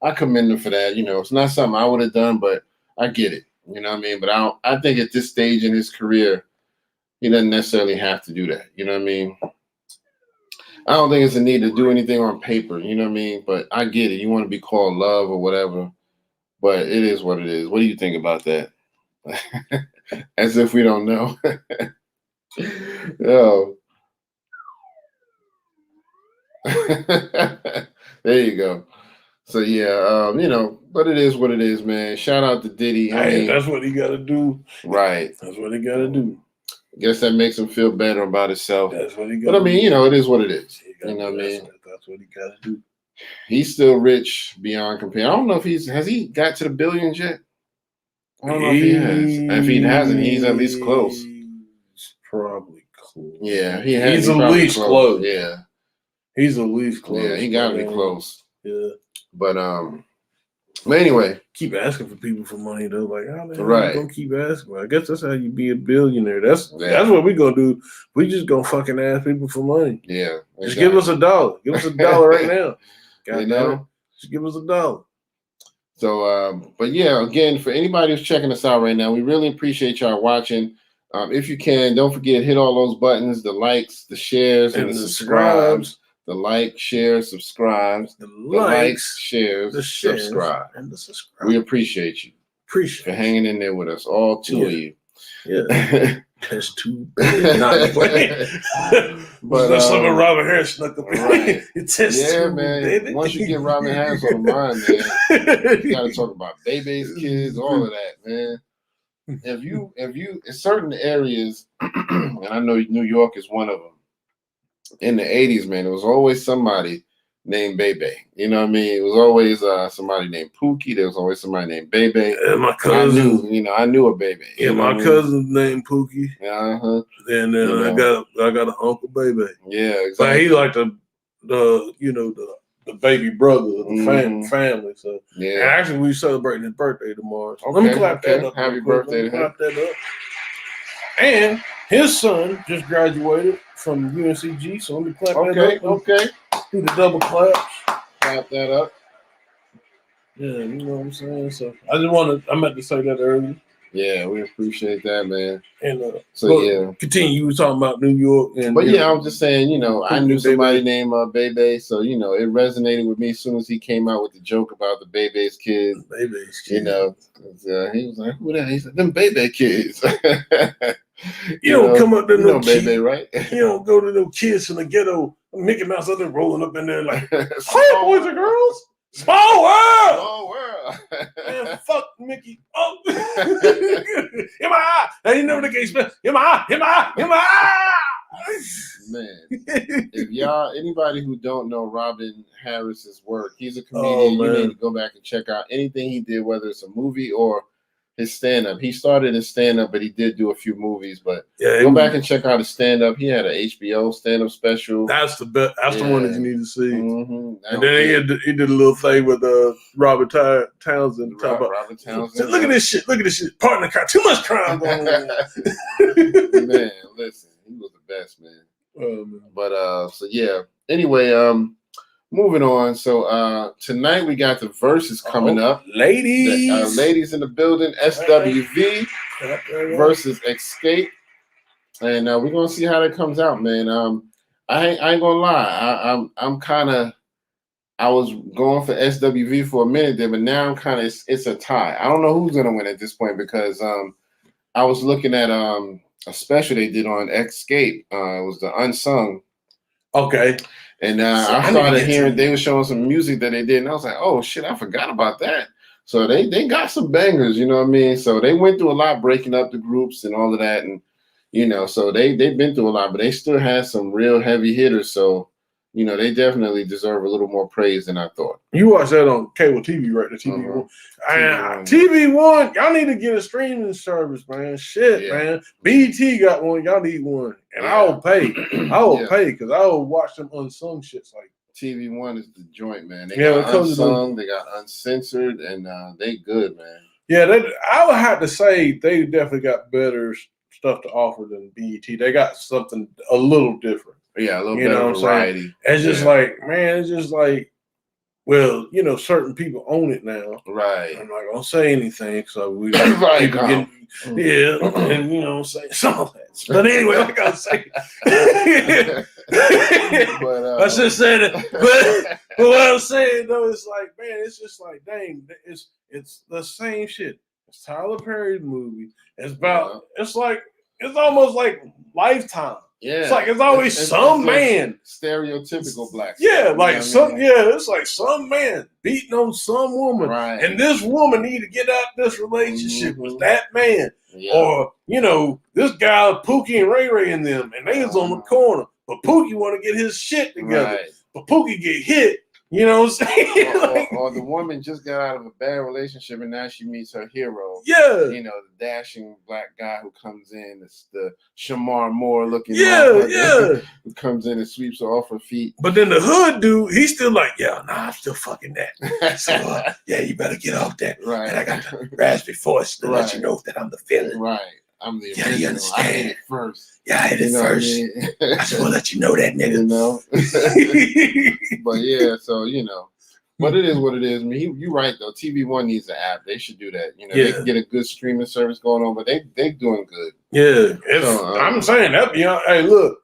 I commend him for that. It's not something I would have done, but I get it. You know what I mean? But I think at this stage in his career, he doesn't necessarily have to do that. You know what I mean? I don't think it's a need to do anything on paper. You know what I mean? But I get it. You want to be called Love or whatever. But it is what it is. What do you think about that? As if we don't know. Yo. There you go. So but it is what it is, man. Shout out to Diddy. That's what he got to do. Right. That's what he got to do. I guess that makes him feel better about himself. That's what he got. But I mean, it is what it is. You know what I mean? That's what he got to do. He's still rich beyond compare. I don't know if has he got to the billions yet? I don't know if he has. If he hasn't, he's at least close. He's probably cool. Yeah, he's at least close. Yeah, he's at least close. Yeah, he gotta be close. Yeah, but anyway, keep asking for people for money though. Like, how the hell right? You gonna keep asking? I guess that's how you be a billionaire. That's what we gonna do. We just gonna fucking ask people for money. Yeah, just give us $1. Give us $1 right now. God just give us $1. So, but yeah, again, for anybody who's checking us out right now, we really appreciate y'all watching. If you can, don't forget, hit all those buttons, the likes, the shares, and the subscribes. The like, share, subscribes. The likes, shares, the subscribe. And the subscribe. We appreciate you. For hanging in there with us, all two of you. Yeah. That's too bad. Not but that's something Robin Harris snuck up. Right. Man. Baby. Once you get Robin Harris on the mind, man, you gotta talk about Bebe's kids, all of that, man. If you in certain areas, and I know New York is one of them. In the 80s, man, there was always somebody named Bebe. You know what I mean? It was always somebody named Pookie. There was always somebody named Bebe. And my cousin, I knew a Bebe. Yeah, my cousin's named Pookie. Uh-huh. And then I got an Uncle Bebe. Yeah, exactly. But he like the baby brother of the family. So yeah. And actually we celebrating his birthday tomorrow. So let me clap that up. Happy birthday to him. Clap that up. And his son just graduated from UNCG, so let me clap that up. Okay. Do the double claps. Clap that up. Yeah, you know what I'm saying? So I meant to say that earlier. Yeah, we appreciate that, man. And continue. You were talking about New York, I was just saying, I knew somebody named Bebe, so it resonated with me as soon as he came out with the joke about the Bebe's kids. Bebe's kids. He was like, "Who that?" He said, "Them Bebe kids." You don't come up to no Bebe, right? You don't go to no kids in the ghetto. Mickey Mouse out there rolling up in there like, "Hey, boys and girls." Small world. Small world. Man, fuck Mickey. Oh. In my eye. That ain't never the case, man. In my eye. Man, if anybody who don't know Robin Harris's work, he's a comedian. You need to go back and check out anything he did, whether it's a movie or his stand-up. He started his stand-up, but he did do a few movies. But go back and check out his stand-up. He had an HBO stand-up special. That's the best. That's the one that you need to see. Mm-hmm. And then he did a little thing with Robert Townsend. Robert Townsend. Look at this shit. Partner crime. Too much crime going on. Man, listen, he was the best, man. Anyway, moving on. So tonight we got the verses coming up. Ladies. Ladies in the building. SWV versus Escape. And we're going to see how that comes out, man. I ain't going to lie. I'm kind of, I was going for SWV for a minute there, but now I'm kind of, it's a tie. I don't know who's going to win at this point because I was looking at a special they did on Escape. It was the Unsung. Okay. And I started hearing they were showing some music that they did, and I was like, "Oh shit, I forgot about that." So they got some bangers, you know what I mean? So they went through a lot, breaking up the groups and all of that, and so they've been through a lot, but they still had some real heavy hitters. So they definitely deserve a little more praise than I thought. You watch that on cable TV, right? The TV One. TV One, y'all need to get a streaming service, man. Shit, man. BET got one. Y'all need one, and I will pay. I will pay because I will watch them unsung shits. Like TV One is the joint, man. They got unsung, they got uncensored, and they good, man. Yeah, I would have to say they definitely got better stuff to offer than BET. They got something a little different. Yeah, a little better variety. It's just like, man, it's just like, well, certain people own it now. Right. I'm not gonna say anything, so we right, people getting, and say some of that. But anyway, like I was saying, but I should say that. But what I'm saying though, it's like, man, it's just like, dang, it's the same shit. It's Tyler Perry's movie. It's about. It's like it's almost like Lifetime. Yeah, it's always some man. Stereotypical black. Yeah, like it's like some man beating on some woman. Right. And this woman need to get out this relationship with that man. Yeah. Or, this guy, Pookie and Ray Ray and them, and they was on the corner. But Pookie want to get his shit together. Right. But Pookie get hit, You know what I'm saying? Or the woman just got out of a bad relationship and now she meets her hero. Yeah. You know, the dashing black guy who comes in, it's the Shamar Moore looking yeah. who comes in and sweeps her off her feet. But then the hood dude, he's still like, I'm still fucking that. So, you better get off that. Right. And I got the raspy voice to let you know that I'm the villain. Right. I'm the original. You understand? I hit it first. Yeah, I hit it first. I just want to let you know that, nigga. You know? But yeah, so, you know. But it is what it is. I mean, you're right, though. TV One needs an app. They should do that. You know, they can get a good streaming service going on, but they doing good. Yeah. I'm saying that, you know, hey, look.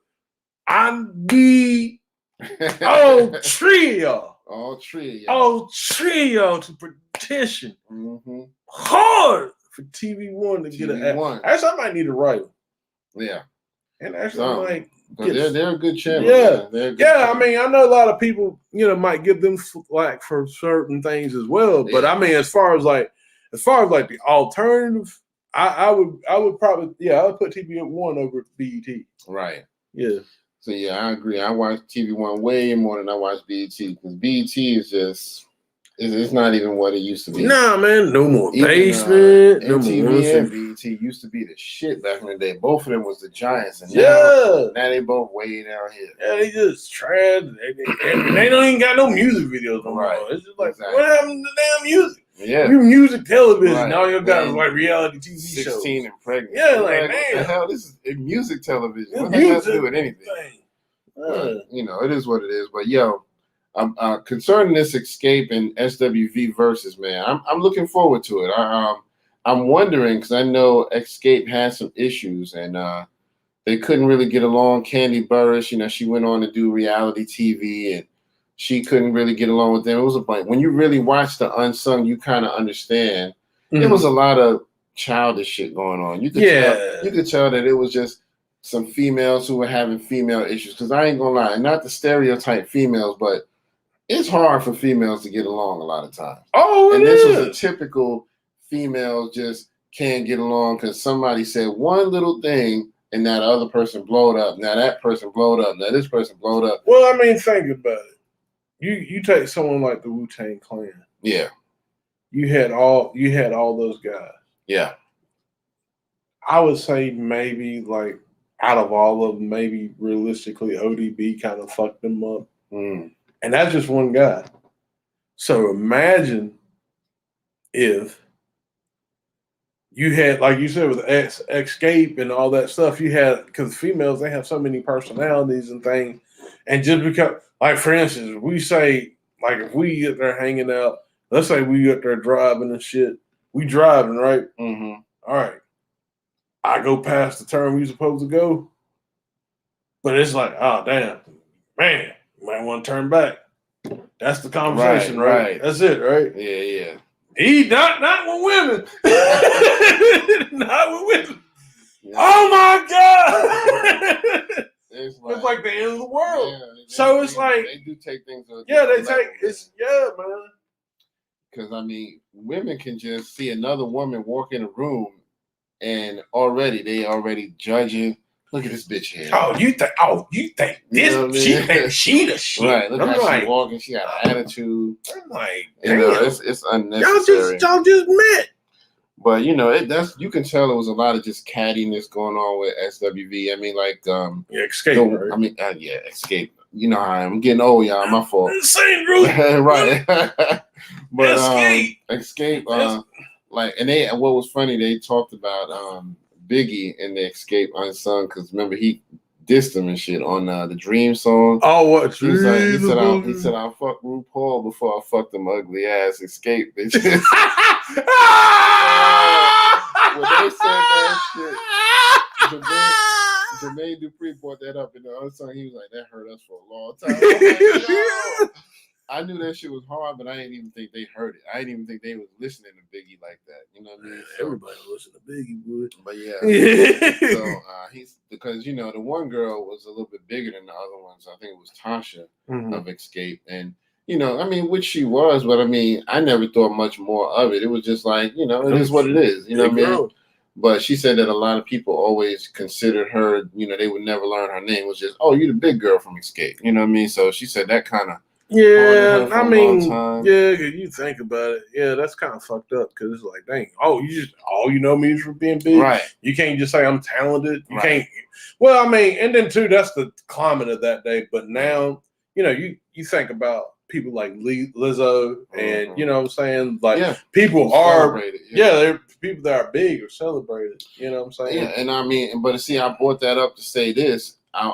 I'm the trio. All three to petition hard for TV One to get an app. Actually, I might need a writer. Yeah. And actually, I might. They're a good channel. Yeah. I mean, I know a lot of people, you know, might give them flack for certain things as well. But I mean, as far as like the alternative, I would probably I would put TV One over BET. Right. Yeah. So yeah, I agree. I watch TV One way more than I watch BET because BET is just it's not even what it used to be. Nah, man, no more basement. No MTV and BET used to be the shit back in the day. Both of them was the giants, and now they both way down here. Yeah, they just trash. They don't even got no music videos no more. It's just like what happened to damn music? Yeah, you music television. Now you got like reality TV 16 shows. 16 and pregnant. Yeah, like what damn. the hell? This is music television. What the hell has to do with anything? You know, it is what it is. But yo. Concerning this Escape and SWV versus, man, I'm looking forward to it. I'm wondering because I know Escape had some issues and they couldn't really get along. Candy Burris, you know, she went on to do reality TV and she couldn't really get along with them. It was a bunch. When you really watch the Unsung, you kind of understand. There was a lot of childish shit going on. You could tell that it was just some females who were having female issues. Because I ain't gonna lie, not to stereotype females, but it's hard for females to get along a lot of times. Oh, and this was a typical female just can't get along because somebody said one little thing and that other person blowed up. Now that person blowed up. Now this person blowed up. Well, I mean, think about it. You take someone like the Wu-Tang Clan. Yeah. You had all those guys. Yeah. I would say maybe like out of all of them, maybe realistically ODB kind of fucked them up. And that's just one guy. So imagine if you had, like you said, with Escape and all that stuff, you had, because females, they have so many personalities and things. And just because, like, for instance, we say, like, if we get there hanging out, let's say we get there driving and shit. We driving, right? All right. I go past the turn we supposed to go. But it's like, oh, damn. Man. You might want to turn back. That's the conversation, right? That's it, right? Yeah. Not with women. Not with women. Yeah. Oh my God! It's like the end of the world. Yeah, it's like they do take things. They take it's man. Because I mean, women can just see another woman walk in a room, and they already judging. Look at this bitch here. You think this? You know she think she the shit. Right. Look how she walking. She got an attitude. I'm like, it's unnecessary. Y'all just met. But you know, you can tell there was a lot of just cattiness going on with SWV. I mean, like Escape. Right? I mean, Escape. You know how I'm getting old, y'all. My fault. Same group. Right. But Escape. Like, and what was funny, they talked about Biggie and the Escape Unsung, because remember he dissed him and shit on the Dream song. Oh, what? He said I'll fuck RuPaul before I fuck them ugly ass Escape bitches. When they said that shit, Jermaine Dupri brought that up in the Unsung. He was like, that hurt us for a long time. I knew that shit was hard, but I didn't even think they heard it. I didn't even think they was listening to Biggie like that. You know what I mean? So, everybody listen to Biggie, would. But yeah. So he's, because, you know, the one girl was a little bit bigger than the other ones. I think it was Tasha of Escape. And, you know, I mean, which she was, but I mean, I never thought much more of it. It was just like, you know, it is what it is. You know what I mean? But she said that a lot of people always considered her, you know, they would never learn her name. It was just, oh, you're the big girl from Escape. You know what I mean? So she said that kind of Yeah, I mean, yeah, you think about it. Yeah, that's kind of fucked up because it's like, dang, you know me from being big. Right. You can't just say I'm talented. You can't. Well, I mean, and then too, that's the climate of that day. But now, you think about people like Lizzo, and you know what I'm saying? Like people are, they're people that are big or celebrated. You know what I'm saying? Yeah, and I mean, but see, I brought that up to say this. I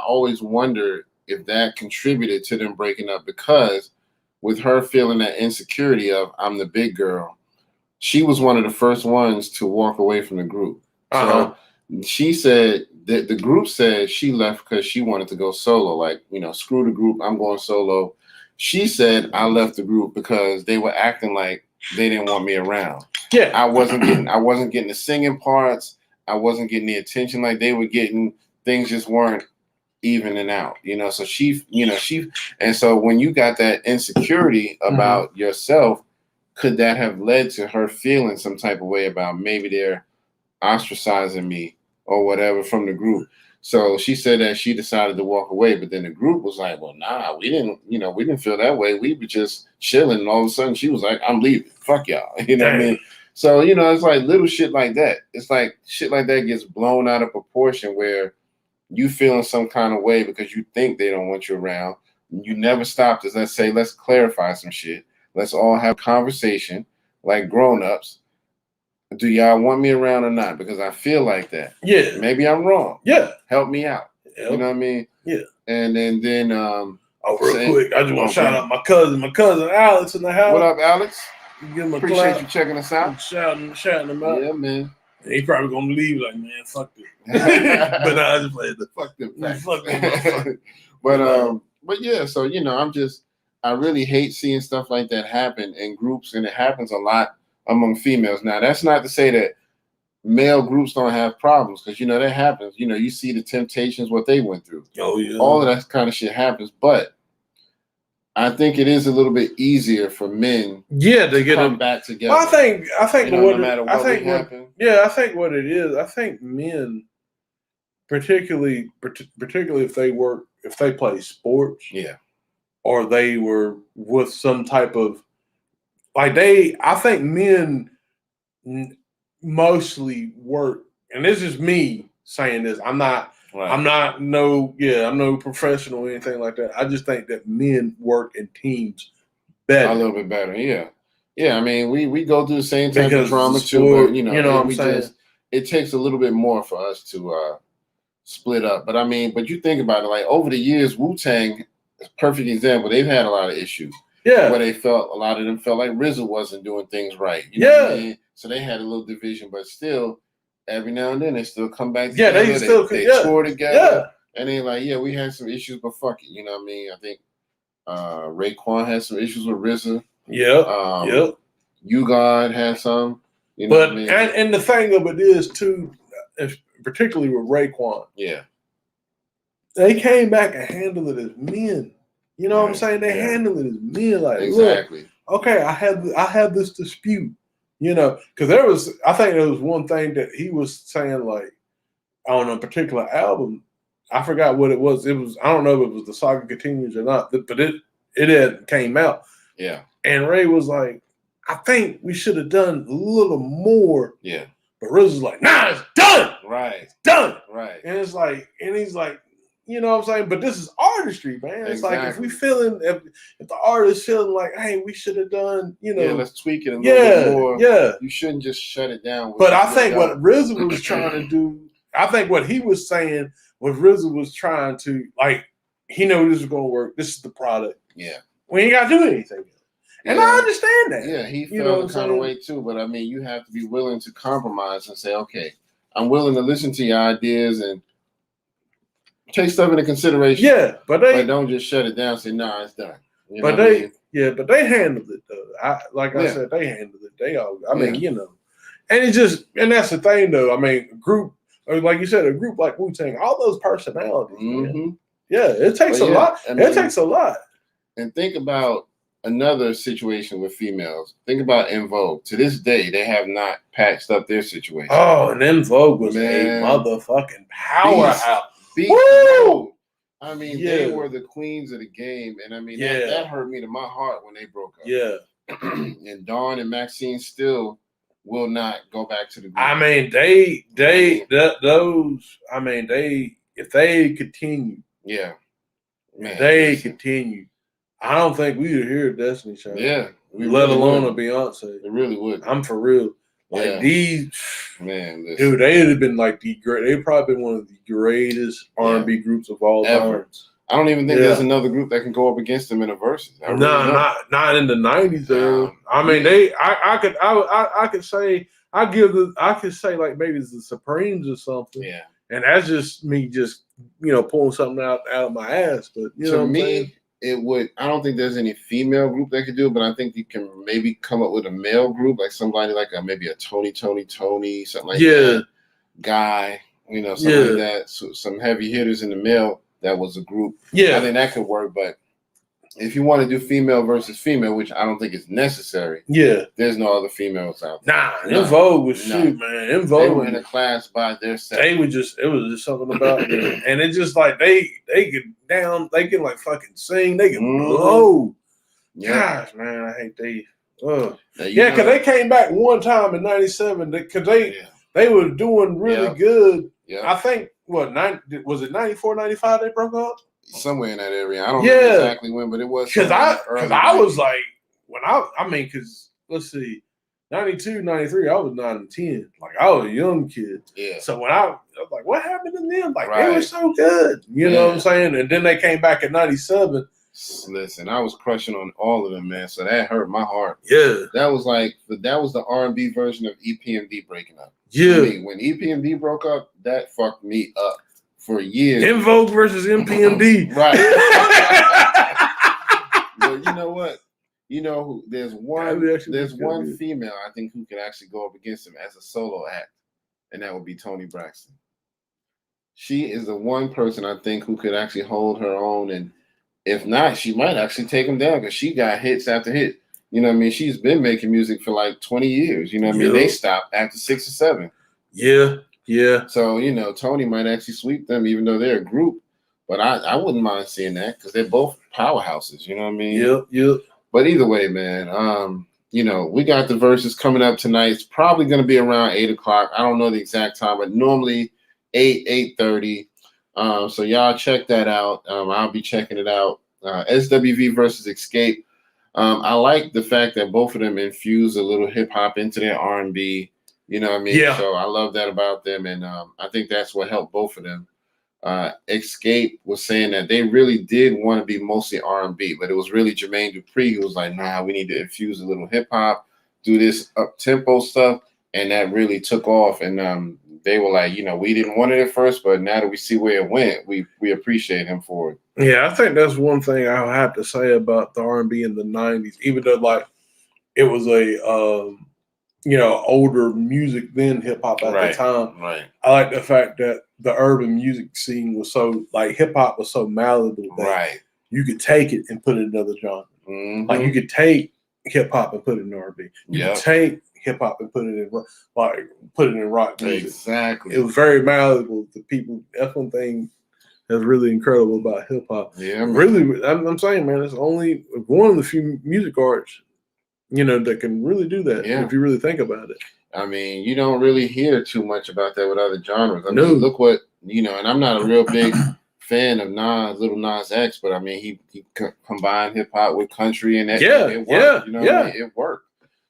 always wonder if that contributed to them breaking up, because with her feeling that insecurity of I'm the big girl, she was one of the first ones to walk away from the group. So she said that the group said she left because she wanted to go solo. Like, screw the group, I'm going solo. She said I left the group because they were acting like they didn't want me around. Yeah, I wasn't getting the singing parts. I wasn't getting the attention like they were getting. Things just weren't evening out, so and so when you got that insecurity about yourself, could that have led to her feeling some type of way about maybe they're ostracizing me or whatever from the group? So she said that she decided to walk away, but then the group was like, well, nah, we didn't feel that way. We were just chilling, and all of a sudden she was like, I'm leaving. Fuck y'all. You know what I mean? So, it's like little shit like that. It's like shit like that gets blown out of proportion where you feeling some kind of way because you think they don't want you around. You never stopped us. Let's clarify some shit. Let's all have a conversation like grown-ups. Do y'all want me around or not? Because I feel like that. Yeah. Maybe I'm wrong. Yeah. Help me out. Yep. You know what I mean? Yeah. And then real quick, I just want to shout out my cousin Alex in the house. What up, Alex? Give him a Appreciate clap. you checking us out. Shouting him out. Yeah, man. And he probably gonna leave like, man, fuck it. But I just played the fuck them. But yeah, so I really hate seeing stuff like that happen in groups, and it happens a lot among females. Now, that's not to say that male groups don't have problems, because that happens. You see the Temptations, what they went through. Oh yeah. All of that kind of shit happens, but I think it is a little bit easier for men to come back together. Well, I think no matter what happen. I think what it is, I think men, particularly if they play sports, or they were with some type of I think men mostly work, and this is me saying this. I'm no professional or anything like that. I just think that men work in teams better. A little bit better, yeah. Yeah, I mean, we go through the same type of drama too, but what I'm saying? It takes a little bit more for us to split up. But I mean, you think about it, like over the years, Wu-Tang, perfect example, they've had a lot of issues. Yeah. Where a lot of them felt like RZA wasn't doing things right. You know what I mean? So they had a little division, but still, every now and then they still come back together. Yeah, they tour together. And they're like, we had some issues, but fuck it. You know what I mean? I think Raekwon had some issues with RZA. Yep. U-God had some. But and the thing of it is too, particularly with Raekwon. Yeah. They came back and handled it as men. You know what I'm saying? They handled it as men. Like, exactly. Look, okay, I have this dispute. Because I think there was one thing that he was saying, like, on a particular album. I forgot what it was. It was, I don't know if it was The Saga Continues or not, but it had came out. Yeah. And Ray was like, I think we should have done a little more. Yeah. But Riz was like, nah, it's done. Right. It's done. Right. And he's like, you know what I'm saying? But this is artistry, man. It's like if the artist feeling like, hey, we should have done, let's tweak it a little bit more. Yeah. You shouldn't just shut it down. But I think what RZA was trying to do, I think what he was saying, what RZA was trying to, like, he knew this was going to work. This is the product. Yeah. We ain't got to do anything. And I understand that. Yeah, he felt the kind of way too. But I mean, you have to be willing to compromise and say, okay, I'm willing to listen to your ideas and take stuff into consideration. Yeah, but don't just shut it down and say, nah, it's done. But they handled it though. I said, they handled it. And that's the thing though. I mean, a group, like you said, a group like Wu-Tang, all those personalities. Mm-hmm. Yeah, it takes a lot. It takes a lot. And think about another situation with females. Think about Ynw. To this day, they have not patched up their situation. Oh, and Ynw was a motherfucking powerhouse. Woo! I mean, they were the queens of the game, and I mean that hurt me to my heart when they broke up. Yeah, and Dawn and Maxine still will not go back to the group. I mean, if they continue, continue. I don't think we would hear a Destiny Child. Yeah, let alone a Beyonce. It really would. I'm for real. Like these, dude, they would have been like they'd probably been one of the greatest R&B groups of all time. I don't even think there's another group that can go up against them in a versus. Not in the 90s though. I mean, I could say like maybe it's the Supremes or something. Yeah. And that's just me pulling something out of my ass. But to me, it would. I don't think there's any female group that could do it, but I think you can maybe come up with a male group, like somebody like maybe a Tony, something like that. Guy, something like that. So some heavy hitters in the male. That was a group. Yeah, I think that could work. But if you want to do female versus female, which I don't think is necessary, there's no other females out there. Ynw Mellie was shoot, man. Ynw Mellie, they were in a class by themselves. It was just something about them, and it's just like they can like fucking sing, they can blow. Gosh, man, I hate they. Because they came back one time in '97 because they were doing really good. Yeah, I think. Was it 94, 95 they broke up? Somewhere in that area. I don't know exactly when, but it was. Because I was like, because let's see, 92, 93, I was 9 and 10. Like, I was a young kid. Yeah. So when I was like, what happened to them? Like, they were so good. You know what I'm saying? And then they came back in 97. Listen, I was crushing on all of them, man. So that hurt my heart. Yeah. That was the R&B version of EPMD breaking up. Yeah. When EPMD broke up, that fucked me up for years. Invoke versus MPMD. Right. But you know what? There's one female I think who could actually go up against him as a solo act, and that would be Toni Braxton. She is the one person I think who could actually hold her own, and if not, she might actually take him down because she got hits after hit. You know what I mean? She's been making music for like 20 years. You know what I mean? They stopped after 6 or 7. Yeah. Yeah. So, Toni might actually sweep them even though they're a group. But I wouldn't mind seeing that because they're both powerhouses. You know what I mean? Yep. But either way, man, we got the verses coming up tonight. It's probably going to be around 8 o'clock. I don't know the exact time, but normally 8:30. So y'all check that out. I'll be checking it out. SWV versus Escape. I like the fact that both of them infuse a little hip hop into their R&B. You know what I mean? Yeah. So I love that about them, and I think that's what helped both of them. Escape was saying that they really did want to be mostly R&B, but it was really Jermaine Dupri who was like, "Nah, we need to infuse a little hip hop, do this up tempo stuff," and that really took off. And they were like, we didn't want it at first, but now that we see where it went, we appreciate him for it. Yeah, I think that's one thing I'll have to say about the R&B in the 90s, even though like it was a older music than hip hop at the time. Right. I like the fact that the urban music scene was so like hip hop was so malleable that you could take it and put it in another genre. Mm-hmm. Like you could take hip hop and put it in R&B. You could take hip hop and put it in rock music. Exactly. It was very malleable to people. That's one thing that's really incredible about hip hop. Yeah, man. Really, I'm saying, man, it's only one of the few music arts, that can really do that. Yeah. If you really think about it. I mean, you don't really hear too much about that with other genres. I mean, look what and I'm not a real big fan of Lil Nas X, but I mean, he combined hip hop with country, and that it worked. What I mean? It worked.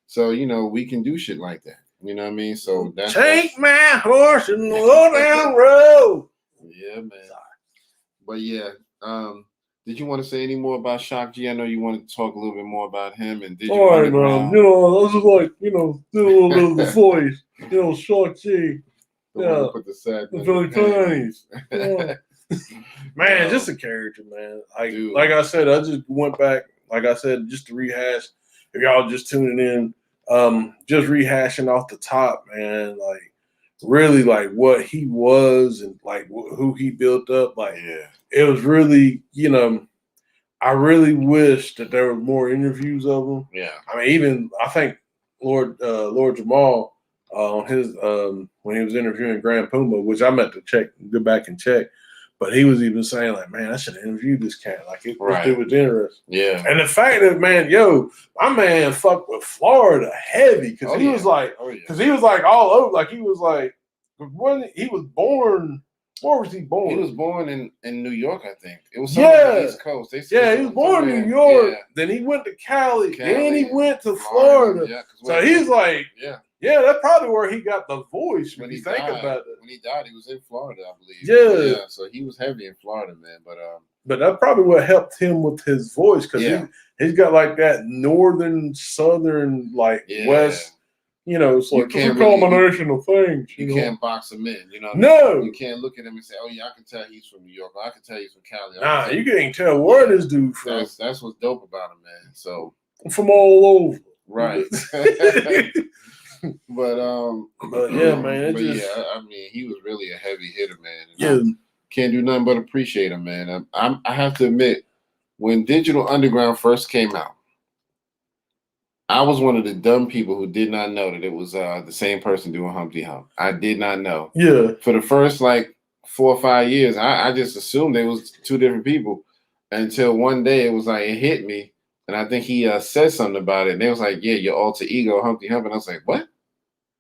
So we can do shit like that. You know what I mean? So that's take my horse and go down road. Yeah, man. But yeah, did you want to say any more about Shock G? I know you wanted to talk a little bit more about him. And did you? All right, man. I was just like, do a little voice. Shock G. Yeah. Put the sad. The Philly Chinese. Man, just a character, man. Like I said, I just went back. Like I said, just to rehash. If y'all just tuning in, just rehashing off the top, man. Like really, like what he was and like who he built up. Like it was really, I really wish that there were more interviews of him. Yeah. I mean, even I think Lord Jamal on his when he was interviewing Grand Puma, which I meant to go back and check. But he was even saying, like, man, I should have interviewed this cat. Like, it was interesting. Yeah. And the fact that, man, my man fucked with Florida heavy because he was like, all over. Like, he was like, when he was born, where was he born? He was born in New York, I think. It was on the East Coast. He was born in New York. Yeah. Then he went to Cali. Then he went to Florida. Yeah, so he's like, that's probably where he got the voice when you think about it. When he died, he was in Florida, I believe. Yeah. So he was heavy in Florida, man. But that's probably what helped him with his voice because he's got like that northern, southern, like west. It's like it's a combination of things. You can't box him in, No. You can't look at him and say, "Oh yeah, I can tell he's from New York. Or I can tell he's from Cali." Nah, you can't tell where this dude from. That's what's dope about him, man. So from all over, right? But yeah, man. I mean, he was really a heavy hitter, man. And can't do nothing but appreciate him, man. I have to admit, when Digital Underground first came out, I was one of the dumb people who did not know that it was the same person doing Humpty Hump. I did not know. Yeah. For the first 4 or 5 years, I just assumed they was two different people until one day it was like it hit me, and I think he said something about it. And they was like, "Yeah, your alter ego, Humpty Hump," and I was like, "What?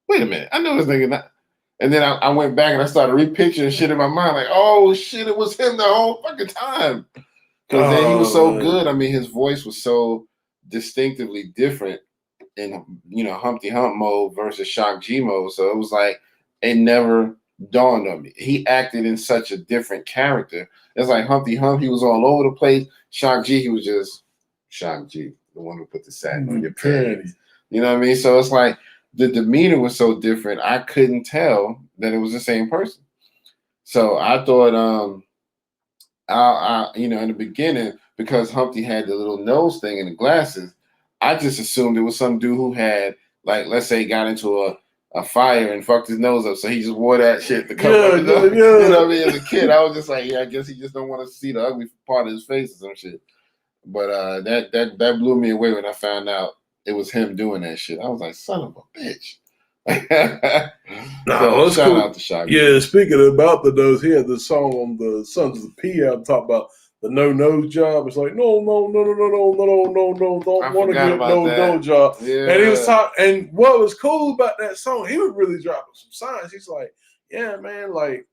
Wait a minute, I know this nigga." Not. And then I went back and I started repicturing shit in my mind, like, "Oh shit, it was him the whole fucking time." Because then he was so good. I mean, his voice was so distinctively different in Humpty Hump mode versus Shock G mode. So it was like it never dawned on me. He acted in such a different character. It's like Humpty Hump, he was all over the place. Shock G, he was just Shock G, the one who put the satin on your panties. You know what I mean? So it's like the demeanor was so different. I couldn't tell that it was the same person. So I thought, in the beginning, because Humpty had the little nose thing and the glasses, I just assumed it was some dude who had, like, let's say, got into a fire and fucked his nose up, so he just wore that shit to cover it up. You know what I mean? As a kid, I was just like, I guess he just don't want to see the ugly part of his face or some shit. But that blew me away when I found out it was him doing that shit. I was like, son of a bitch. Shout out to Shock. Yeah, speaking about the nose, he had the song on the Sons of the P album talk about the no nose job. It's like no, don't want to get no nose job. Yeah. And he was talking, and what was cool about that song, he was really dropping some signs. He's like, yeah, man, like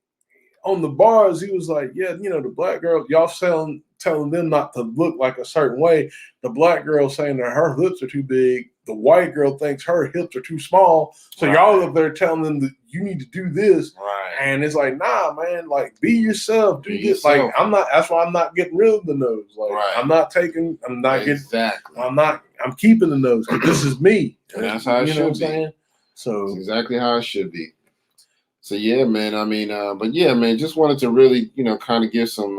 on the bars, he was like, yeah, the black girl, y'all telling them not to look like a certain way. The black girl saying that her lips are too big. The white girl thinks her hips are too small. So y'all up there telling them that you need to do this. Right. And it's like, nah, man, like be yourself. Do this. Like that's why I'm not getting rid of the nose. Like I'm keeping the nose because this is me. And that's how it should be. Know what I'm saying? So that's exactly how it should be. So yeah, man. I mean, but yeah, man, just wanted to really, kind of give some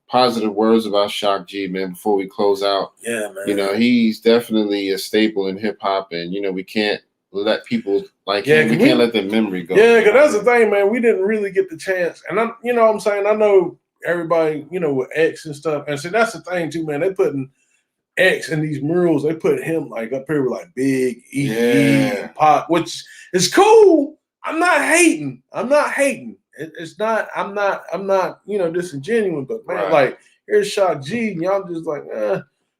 positive words about Shock G, man, before we close out. Yeah, man. He's definitely a staple in hip hop, and we can't let people like him. We can't let their memory go. Yeah, because that's the thing, man. We didn't really get the chance, and I, what I'm saying, I know everybody, with X and stuff, and so that's the thing too, man. They putting X in these murals. They put him like up here with like Big E, and Pop, which is cool. I'm not hating. It's not. I'm not. Disingenuous. But man, like here's Shock G, and y'all just like,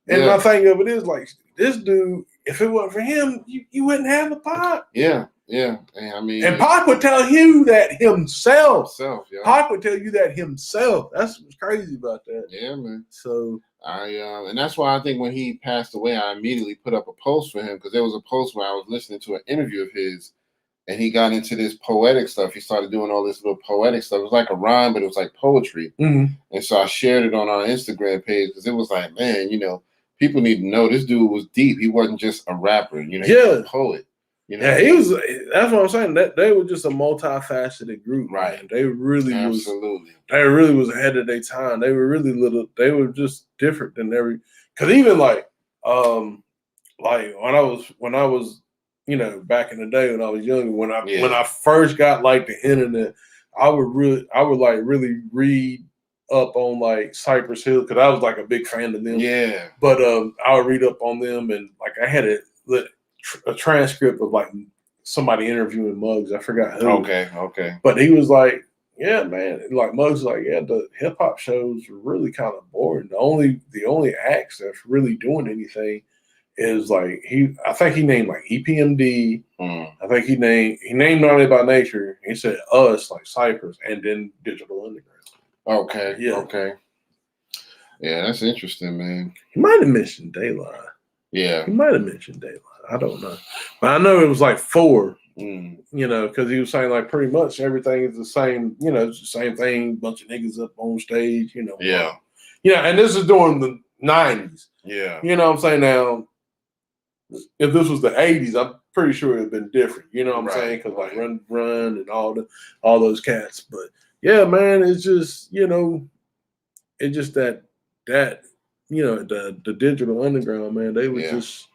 And my thing of it is like this dude. If it wasn't for him, you wouldn't have a Pop. Yeah. I mean, and Pop would tell you that himself. Yeah. Pop would tell you that himself. That's what's crazy about that. Yeah, man. So and that's why I think when he passed away, I immediately put up a post for him because there was a post where I was listening to an interview of his. And he got into this poetic stuff. He started doing all this little poetic stuff. It was like a rhyme, but it was like poetry. Mm-hmm. And so I shared it on our Instagram page because it was like, man, people need to know this dude was deep. He wasn't just a rapper. He was a poet. Yeah, he was. That's what I'm saying. That they were just a multifaceted group, right? Man. They really absolutely. They really was ahead of their time. They were really little. They were just different than every. Because even like when I was. Back in the day when I was younger, when I first got like the internet, I would really read up on like Cypress Hill because I was like a big fan of them. Yeah. But I would read up on them and like I had a transcript of like somebody interviewing Muggs. I forgot who. Okay. But he was like, yeah, man, like Mug's like, yeah, the hip hop shows are really kind of boring. The only acts that's really doing anything is like I think he named like EPMD. I think he named Naughty by Nature. He said us, like Cypress, and then Digital Underground. Okay. Yeah. Okay. Yeah, that's interesting, man. He might have mentioned Dayline. Yeah. He might have mentioned Dayline. I don't know. But I know it was like 4, you know, because he was saying like pretty much everything is the same, you know, it's the same thing, bunch of niggas up on stage, you know. Yeah. Yeah, and this is during the 90s. Yeah. You know what I'm saying? Now, if this was the 80s, I'm pretty sure it would have been different. You know what I'm saying? Because like Run and all those cats. But yeah, man, it's just, you know, it's just that you know, the Digital Underground, man, they were just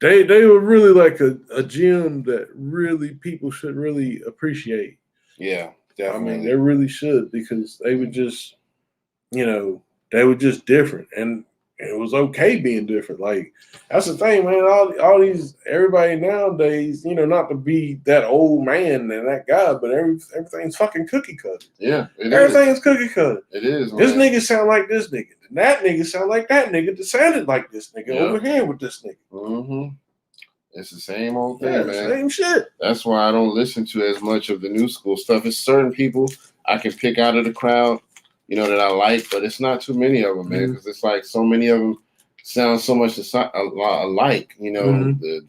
they were really like a gem that really people should really appreciate. Yeah, definitely. I mean, they really should, because they were just, you know, they were just different, and it was okay being different. Like, that's the thing, man. All these, everybody nowadays, you know, not to be that old man and that guy, but everything's fucking cookie cutter. Yeah, everything's cookie cutter. It is. This nigga sound like this nigga. And that nigga sound like that nigga that sounded like this nigga over here with this nigga. Mm-hmm. It's the same old thing, man. Same shit. That's why I don't listen to as much of the new school stuff. It's certain people I can pick out of the crowd, you know, that I like, but it's not too many of them, man, because it's like so many of them sound so much alike, you know, the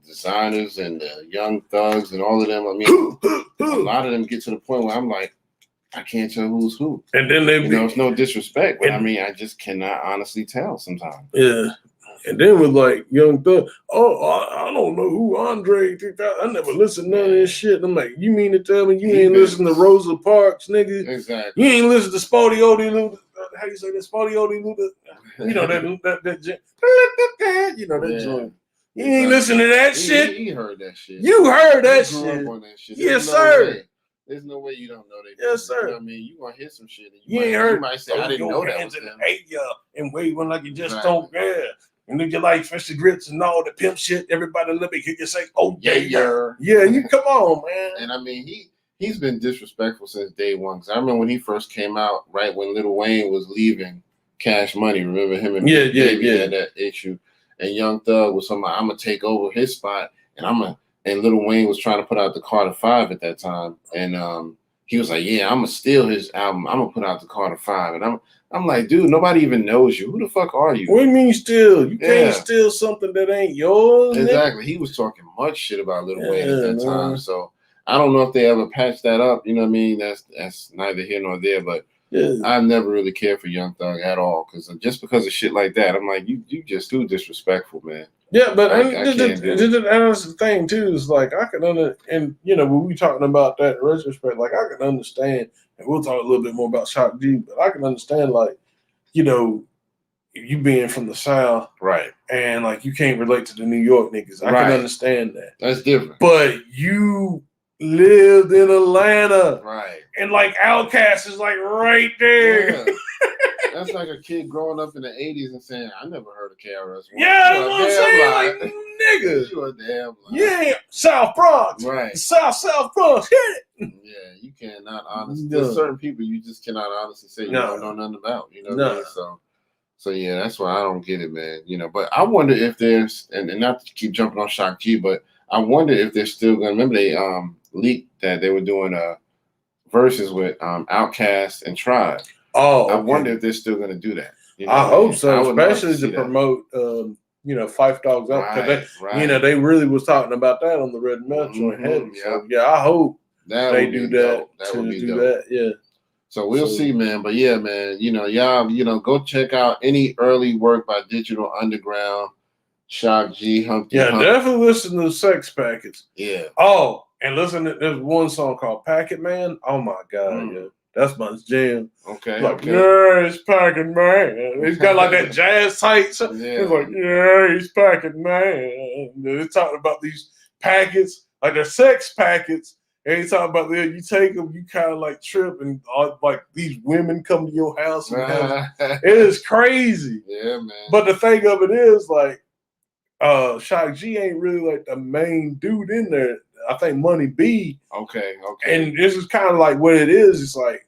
designers and the young thugs and all of them. I mean, a lot of them get to the point where I'm like, I can't tell who's who. And then you know, it's no disrespect, but I mean, I just cannot honestly tell sometimes. Yeah. And then with like Young Thug, I don't know who Andre 3000. I never listened to none of this shit. I'm like, you mean to tell me you ain't listen to Rosa Parks, nigga? Exactly. You ain't listen to Spotty Odie Luther. How you say that? Spotty Odie Luther. You know that you know that joint. You ain't listen to that shit. He heard that shit. You heard that shit. Grew up on that shit. Yes, sir. There's no way you don't know that. Yes, sir. You know what I mean, you gonna hear some shit. And you ain't heard. You might say, I didn't know that was them. Hate y'all and wave one like you just don't care. And then you like fish and grits and all the pimp shit. Everybody let me hear you say, "Oh yeah." Yeah, you come on, man. And I mean, he's been disrespectful since day one. Cause I remember when he first came out, right when Lil Wayne was leaving Cash Money. Remember him and Baby had that issue. And Young Thug was somebody, I'm gonna take over his spot, and and Lil Wayne was trying to put out the Carter 5 at that time, and he was like, "Yeah, I'm gonna steal his album. I'm gonna put out the Carter 5," and I'm like, dude, nobody even knows you. Who the fuck are you? What do you mean steal? You can't steal something that ain't yours. Exactly. He was talking much shit about Lil Wayne at that time. So I don't know if they ever patched that up. You know what I mean? That's neither here nor there. But I've never really cared for Young Thug at all, because just because of shit like that, I'm like, you just too disrespectful, man. Yeah, but that's the thing too. Is like I can and you know, when we talking about that in retrospect, like I can understand. And we'll talk a little bit more about Shock G, but I can understand, like, you know, you being from the South, right? And like you can't relate to the New York niggas. I can understand that. That's different. But you lived in Atlanta, right? And like Outkast is like right there. Yeah. That's like a kid growing up in the 80s and saying, I never heard of KRS. Yeah, that's what I'm saying. Like, nigga. You a damn lie. Yeah, South Bronx. Right. South Bronx. Hit it. Yeah, you cannot honestly. There's certain people you just cannot honestly say you don't know nothing about. You know what I mean? So yeah, that's why I don't get it, man. You know, but I wonder if there's, and not to keep jumping on Shock G, but I wonder if they're still going to, remember they leaked that they were doing verses with Outkast and Triad. Oh, okay. I wonder if they're still going to do that. You know, I hope so, especially to promote, you know, Phife Dawg's out, because you know, they really was talking about that on the Red Metro and Heavy. So yeah, I hope they do that to do that. Yeah. So we'll see, man. But yeah, man, you know, y'all, you know, go check out any early work by Digital Underground, Shock G, Humpty. Yeah, definitely listen to Sex Packets. Yeah. Oh, and listen to there's one song called Packet Man. Oh my God, yeah. That's my jam. Okay. Like, yeah, he's packing, man. He's got like that jazz tight. Yeah. He's like, yeah, he's packing, man. They're talking about these packets, like they're sex packets. And he's talking about you take them, you kind of like trip, and like these women come to your house. It is crazy. Yeah, man. But the thing of it is, like, Shock G ain't really like the main dude in there. I think Money B. Okay. And this is kind of like what it is. It's like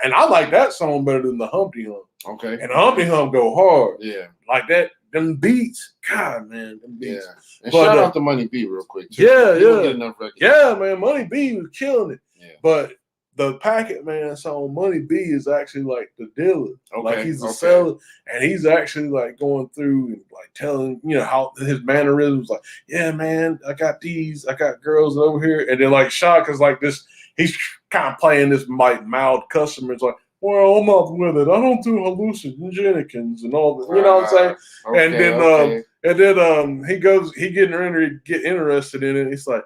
and I like that song better than the Humpty Hump. Okay. And the Humpty Hump go hard. Yeah. Like that. Them beats. God, man. Them beats. Yeah. And shout out to Money B real quick. Too. Yeah. Don't get enough recognition. Yeah, man. Money B was killing it. Yeah. But the Packet Man song, Money B, is actually like the dealer. Okay. Like he's the seller, and he's actually like going through and like telling, how his mannerisms, like, yeah, man, I got girls over here. And then like Shock is like this, he's kind of playing this like mild customer. It's like, well, I'm up with it. I don't do hallucinogens and all that. You know what I'm saying? Okay, and then he get interested in it. He's like,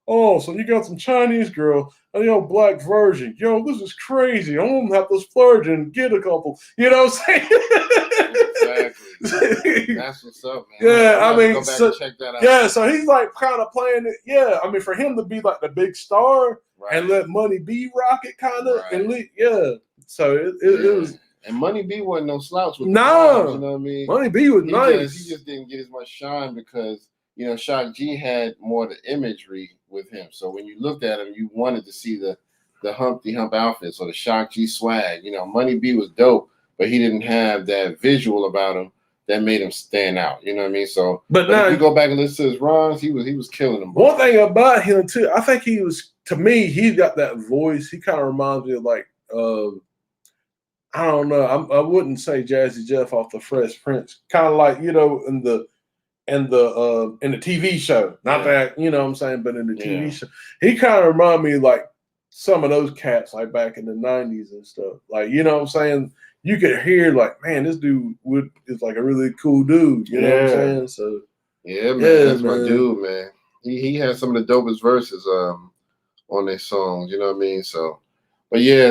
oh, so you got some Chinese girl, black virgin. Yo, this is crazy. I'm gonna have to splurge and get a couple. You know what I'm saying? Exactly. That's what's up, man. Yeah, I mean, go back and check that out. Yeah, so he's like kind of playing it. Yeah, I mean, for him to be like the big star and let Money B rock it, kind of, and so it was. And Money B wasn't no slouch with no, you know what I mean? Money B was nice. He just didn't get as much shine because Shock G had more of the imagery with him. So when you looked at him, you wanted to see the Humpty Hump outfits or the Shock G swag. Money B was dope, but he didn't have that visual about him that made him stand out. You know what I mean? So, but now if you go back and listen to his rhymes, he was killing them. One thing about him too, I think to me, he's got that voice. He kind of reminds me of like, I don't know. I wouldn't say Jazzy Jeff off the Fresh Prince. Kind of like, in the TV show. Not that, what I'm saying, but in the TV show. He kind of remind me like some of those cats like back in the 90s and stuff. Like, you know what I'm saying? You could hear like, man, this dude is like a really cool dude. You know what I'm saying? So yeah, man, that's my dude, man. He has some of the dopest verses on their songs, you know what I mean? So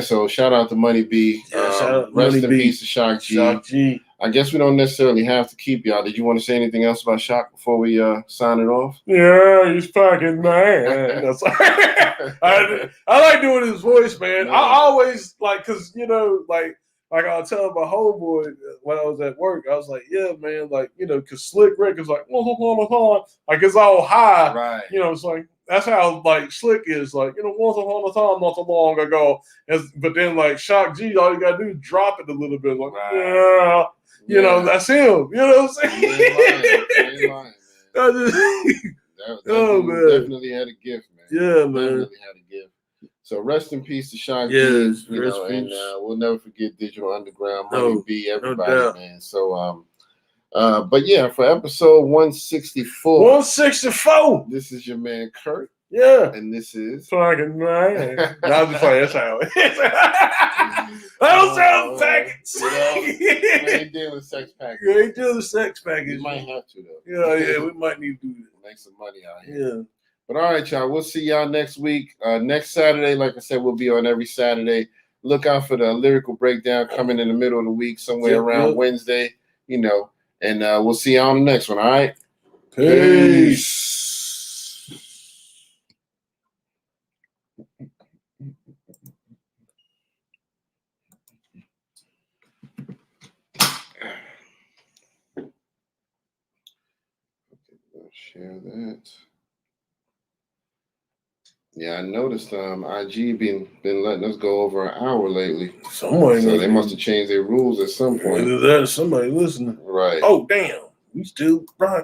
so shout out to Money B. Rest in peace to Shock G. Shock G. I guess we don't necessarily have to keep y'all. Did you want to say anything else about Shock before we sign it off? Yeah, he's fucking man. I like doing his voice, man. I always like, cause like I was telling my homeboy when I was at work, I was like, yeah, man, like cause Slick Rick is like, like it's all high, right? It's like. That's how like Slick is like, once upon a time, not so long ago. But then like Shock G, all you gotta do is drop it a little bit, like that's him. You know what I'm saying? You ain't lying, man. Definitely had a gift, man. Yeah, man. Definitely had a gift. So rest in peace to Shock G. And we'll never forget Digital Underground, Money B, everybody, man. So but yeah, for episode 164. 164. This is your man Kurt. Yeah. And this is fucking man. I'll just play that sound. That sound package. We ain't dealing with sex package. You ain't dealing with sex package. We might have to though. Yeah, we might need to do that. Make some money out here. Yeah. But all right, y'all. We'll see y'all next week. Next Saturday, like I said, we'll be on every Saturday. Look out for the lyrical breakdown coming in the middle of the week, somewhere around Wednesday, And we'll see you on the next one, all right? Peace. Share that. Yeah, I noticed IG been letting us go over an hour lately. So they must have changed their rules at some point. Either that or somebody listening. Right. Oh, damn. We still broadcasting.